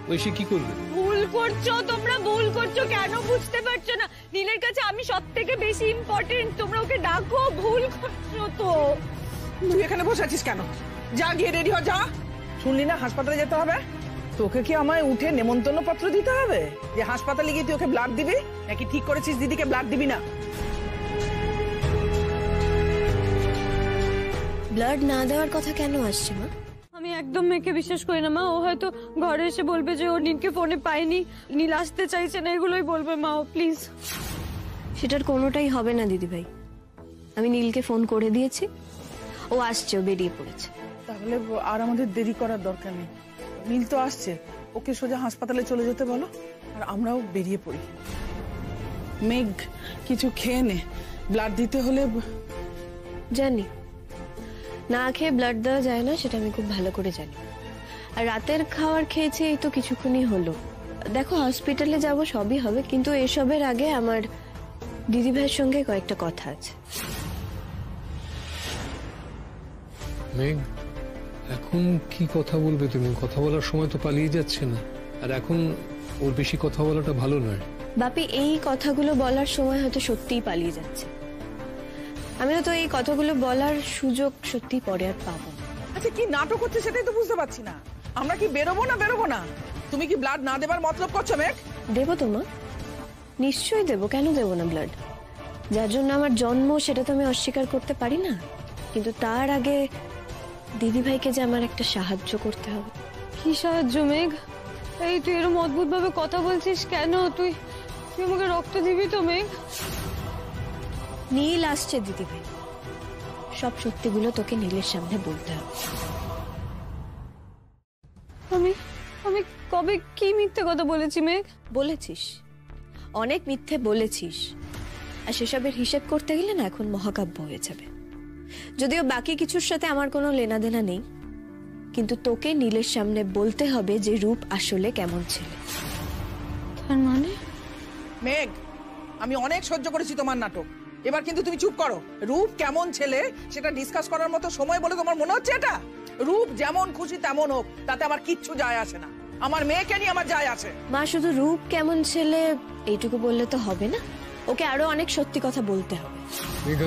ও এসে কি করবে? ভুল করছো তোমরা, ভুল করছো। কেন বুঝতে পারছো না? নীলের কাছে আমি সব থেকে বেশি ইম্পর্টেন্ট। তোমরা ওকে ডাকো, ভুল করছো তো। তুই এখানে বসে আছিস কেন? যা গিয়ে রেডি হ, যা। শুনলি না হাসপাতালে যেতে হবে? তোকে কি আমায় উঠে নেমন্তন্ন পত্র দিতে হবে যে হাসপাতালে গিয়ে তুই ওকে ব্লাড দিবি? নাকি ঠিক করেছিস দিদিকে ব্লাড দিবি না? ব্লাড না দেওয়ার কথা কেন আসছে মা? আমি একদম মেয়েকে বিশ্বাস করি না মা। ও হয়তো ঘরে এসে বলবে যে ও নীলকে ফোনে পায়নি, নীল আসতে চাইছে না, এগুলোই বলবে মা। ও প্লিজ। সেটার কোনোটাই হবে না দিদি ভাই। আমি নীলকে ফোন করে দিয়েছি, ও আসছে, ও বেরিয়ে পড়েছে। তাহলে আর আমাদের দেরি করার দরকার নেই। নীল তো আসছে, ওকে সোজা হাসপাতালে চলে যেতে বলো, আর আমরাও বেরিয়ে পড়ি। মেঘ কিছু খেয়ে নে, ব্লাড দিতে হলে। জানি না খেয়ে ব্লাড দেওয়া যায় না, সেটা আমি খুব ভালো করে জানি। আর রাতের খাবার খেয়েছি এই তো কিছুক্ষণই হলো। দেখো হসপিটালে যাব, সবই হবে, কিন্তু এসবের আগে আমার দিদি ভাইয়ের সঙ্গে কয়েকটা কথা আছে। মেঘ, এখন কি কথা বলবে তুমি? কথা বলার সময় তো পালিয়ে যাচ্ছে না, আর এখন ওর বেশি কথা বলাটা ভালো নয়। বাপি, এই কথাগুলো বলার সময় হয়তো সত্যিই পালিয়ে যাচ্ছে। আমিও তো এই কথাগুলো বলার সুযোগ সত্যি পরে আর পাবো না। আচ্ছা, কি নাটক হচ্ছে সেটাই তো বুঝতে পারছি না। আমরা কি বেরোবো না? তুমি কি ব্লাড না দেবার মতলব করছো মেঘ? দেবো তো মা, নিশ্চয়ই দেবো। কেন দেবো না ব্লাড? যার জন্য আমার জন্ম সেটা তো আমি অস্বীকার করতে পারি না, কিন্তু তার আগে দিদি ভাইকে যে আমার একটা সাহায্য করতে হবে। কি সাহায্য মেঘ? এই তুই এরকম অদ্ভুত ভাবে কথা বলছিস কেন? তুই আমাকে রক্ত দিবি তো মেঘ? নীল আসছে দিদি ভাই, সব সত্যিগুলো তোকে নীলের সামনে বলতে হবে। আমি কবে কি মিথ্যে কথা বলেছি মেঘ? বলেছিস, অনেক মিথ্যে বলেছিস, আর সেসবের হিসেব করতে গেলে না এখন মহাকাব্য হয়ে যাবে। যদিও বাকি কিছুর সাথে আমার কোনো লেনা দেনা নেই, কিন্তু তোকে নীলের সামনে বলতে হবে যে রূপ আসলে কেমন ছেলে। তার মানে? মেঘ, আমি অনেক সহ্য করেছি তোমার নাটক, এবার কিন্তু তুমি চুপ করো। রূপ কেমন ছেলে সেটা ডিসকাস করার মতো সময় বলে তোমার মনে হচ্ছে এটা? রূপ যেমন খুশি তেমন হোক, তাতে আমার কিচ্ছু যায় আসে না। আমার মেয়েকে নিয়ে আমার যায় আসে। মা, শুধু রূপ কেমন ছেলে এইটুকু বললে তো হবে না, ওকে আরো অনেক সত্যি কথা বলতে হবে।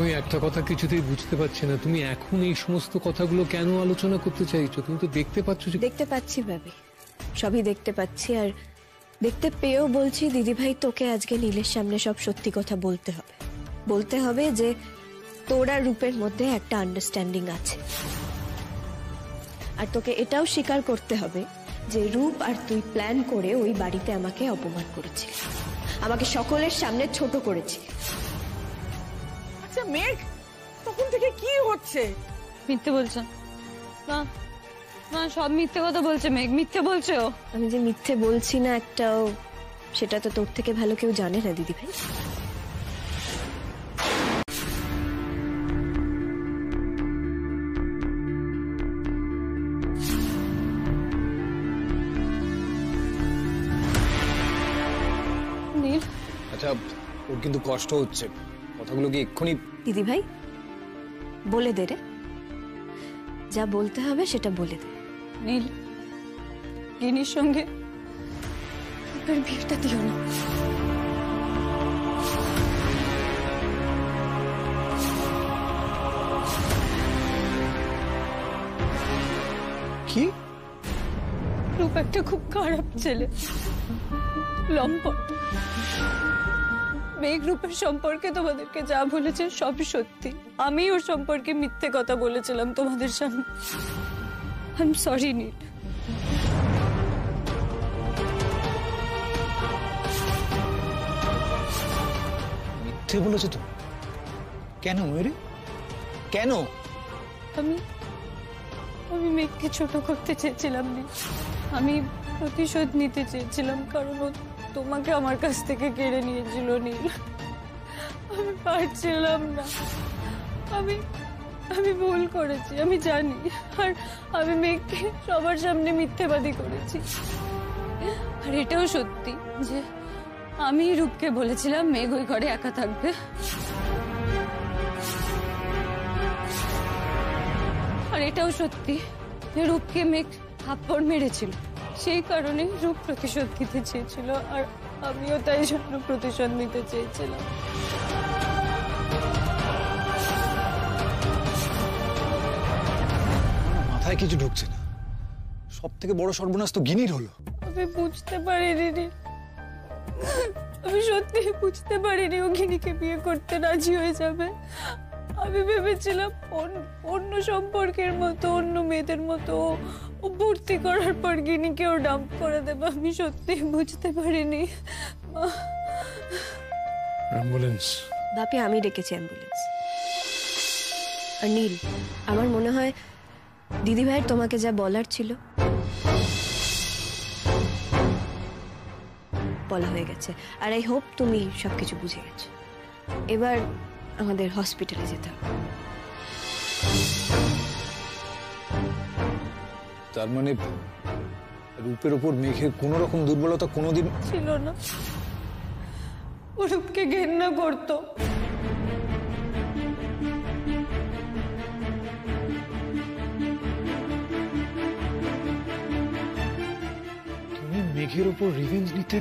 আমি একটা কথা কিছুতেই বুঝতে পারছি না, তুমি এখন এই সমস্ত কথাগুলো কেন আলোচনা করতে চাইছো? তুমি তো দেখতে পাচ্ছ যে। দেখতে পাচ্ছি ভাবি, সবই দেখতে পাচ্ছি, আর দেখতে পেয়েও বলছি দিদি ভাই, তোকে আজকে নীলের সামনে সব সত্যি কথা বলতে হবে। বলতে হবে যে তোর আর রূপের মধ্যে একটা আন্ডারস্ট্যান্ডিং আছে, আর তোকে এটাও স্বীকার করতে হবে যে রূপ আর তুই প্ল্যান করে ওই বাড়িতে আমাকে অপমান করেছিস, আমাকে সকলের সামনে ছোট করেছিস। আচ্ছা মেঘ, তখন থেকে কি হচ্ছে? মিথ্যে বলছে মা, সব মিথ্যে কথা বলছে মেঘ, মিথ্যে বলছে ও। আমি যে মিথ্যে বলছি না একটাও, সেটা তো তোর থেকে ভালো কেউ জানে না দিদি ভাই। আচ্ছা, ওর কিন্তু কষ্ট হচ্ছে, কথাগুলো কি এক্ষুনি? দিদি ভাই বলে দে রে, যা বলতে হবে সেটা বলে দে। নীল, গিনির সঙ্গে বিয়েটা দিও না। কি? রূপ একটা খুব খারাপ ছেলে, লম্পট। মেঘ রূপের সম্পর্কে তোমাদেরকে যা বলেছে সব সত্যি। আমি ওর সম্পর্কে মিথ্যে কথা বলেছিলাম তোমাদের সামনে। আই এম সরি নীল। মিথ্যে বলেছো তো? কেন ময়ূরী, কেন? আমি মেঘকে ছোট করতে চেয়েছিলাম নীল। আমি প্রতিশোধ নিতে চেয়েছিলাম, কারণ ও তোমাকে আমার কাছ থেকে কেড়ে নিয়েছিল নীল। আমি পারছিলাম না। আমি ভুল করেছি, আমি জানি। আর আমি মেঘকে সবার সামনে মিথ্যেবাদী করেছি। আর এটাও সত্যি যে আমি রূপকে বলেছিলাম মেঘ ওই ঘরে একা থাকবে, আর এটাও সত্যি রূপকে মেঘ থাপ্পড় মেরেছিল, সেই কারণে রূপ প্রতিশোধ নিতে চেয়েছিল, আর আমিও তাই জন্য প্রতিশোধ নিতে চেয়েছিলাম। মাথায় কিছু ঢুকছে না। সব থেকে বড় সর্বনাশ তো গিনির হলো। আমি বুঝতে পারিনি, আমি সত্যি বুঝতে পারিনি ও গিনিকে বিয়ে করতে রাজি হয়ে যাবে। আমি ভেবেছিলাম অন্য সম্পর্কের মতো, অন্য মেয়েদের মতো ও ভর্তি করার পর গিনিকে ও ডাম্প করে দেবে। আমি সত্যি বুঝতে পারিনি। অ্যাম্বুলেন্স বাপি, আমি ডেকেছি অ্যাম্বুলেন্স। আর নীল, আমার মনে হয় দিদিভাইয়ের তোমাকে যা বলার ছিল বলা হয়ে গেছে, আর আই হোপ তুমি সবকিছু বুঝে গেছো। এবার আমাদের হসপিটালে যেতে হবে। তার মানে রূপের উপর মেঘের কোন রকম দুর্বলতা কোনোদিন ছিল না, ও রূপকে ঘেন্না করতো। তুমি মেঘের উপর রিভেঞ্জ নিতে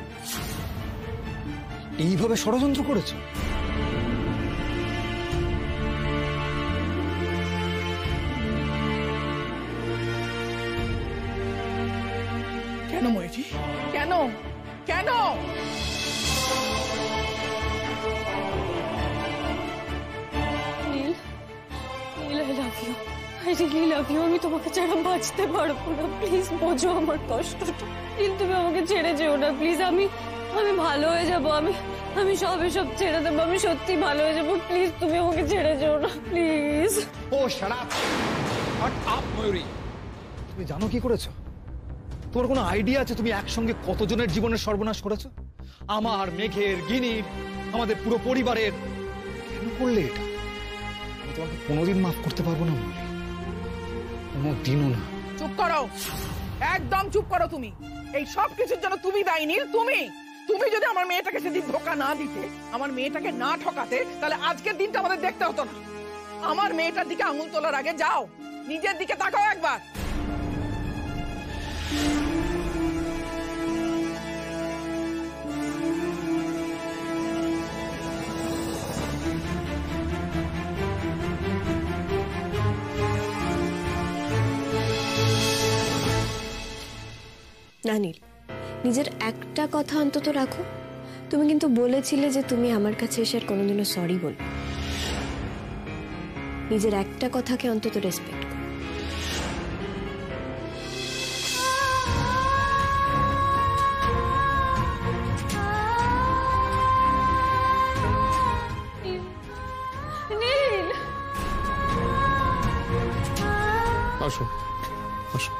এইভাবে ষড়যন্ত্র করেছো? কেন ময়ূরী? কেন কেন? Neel, Neel, I love you, I really love you. আমি তোমাকে ছাড়া বাঁচতে পারবো না, প্লিজ বোঝো আমার কষ্টটা। নীল, তুমি আমাকে ছেড়ে যেও না প্লিজ। আমি ভালো হয়ে যাবো, আমি সব এসব ছেড়ে দেবো, আমি সত্যি ভালো হয়ে যাবো। প্লিজ তুমি আমাকে ছেড়ে যেও না প্লিজ। ও শাট আপ ময়ূরী, তুমি জানো কি করেছো? তোমার কোনো আইডিয়া আছে তুমি একসঙ্গে কতজনের জীবনের সর্বনাশ করেছো? আমার, মেঘের, গিনির, আমাদের পুরো পরিবারের। কেন করলে এটা? আমি তোমাকে কোনোদিন মাফ করতে পারবো না ময়ূরী, কোনোদিনও না। চুপ করো, একদম চুপ করো। তুমি এই সব কিছুর জন্য তুমি দায়ী নীল। তুমি যদি আমার মেয়েটাকে সেদিন ধোকা না দিতে, আমার মেয়েটাকে না ঠকাতে, তাহলে আজকের দিনটা আমাদের দেখতে হতো না। আমার মেয়েটার দিকে আঙুল তোলার আগে যাও, নিজের দিকে তাকাও একবার। না নীল, নিজের একটা কথা অন্তত রাখো। তুমি কিন্তু বলেছিলে যে তুমি আমার কাছে এসে আর কোনোদিনও সরি বলবে। নিজের একটা কথাকে অন্তত রেসপেক্ট করো। নীল, আসো আসো।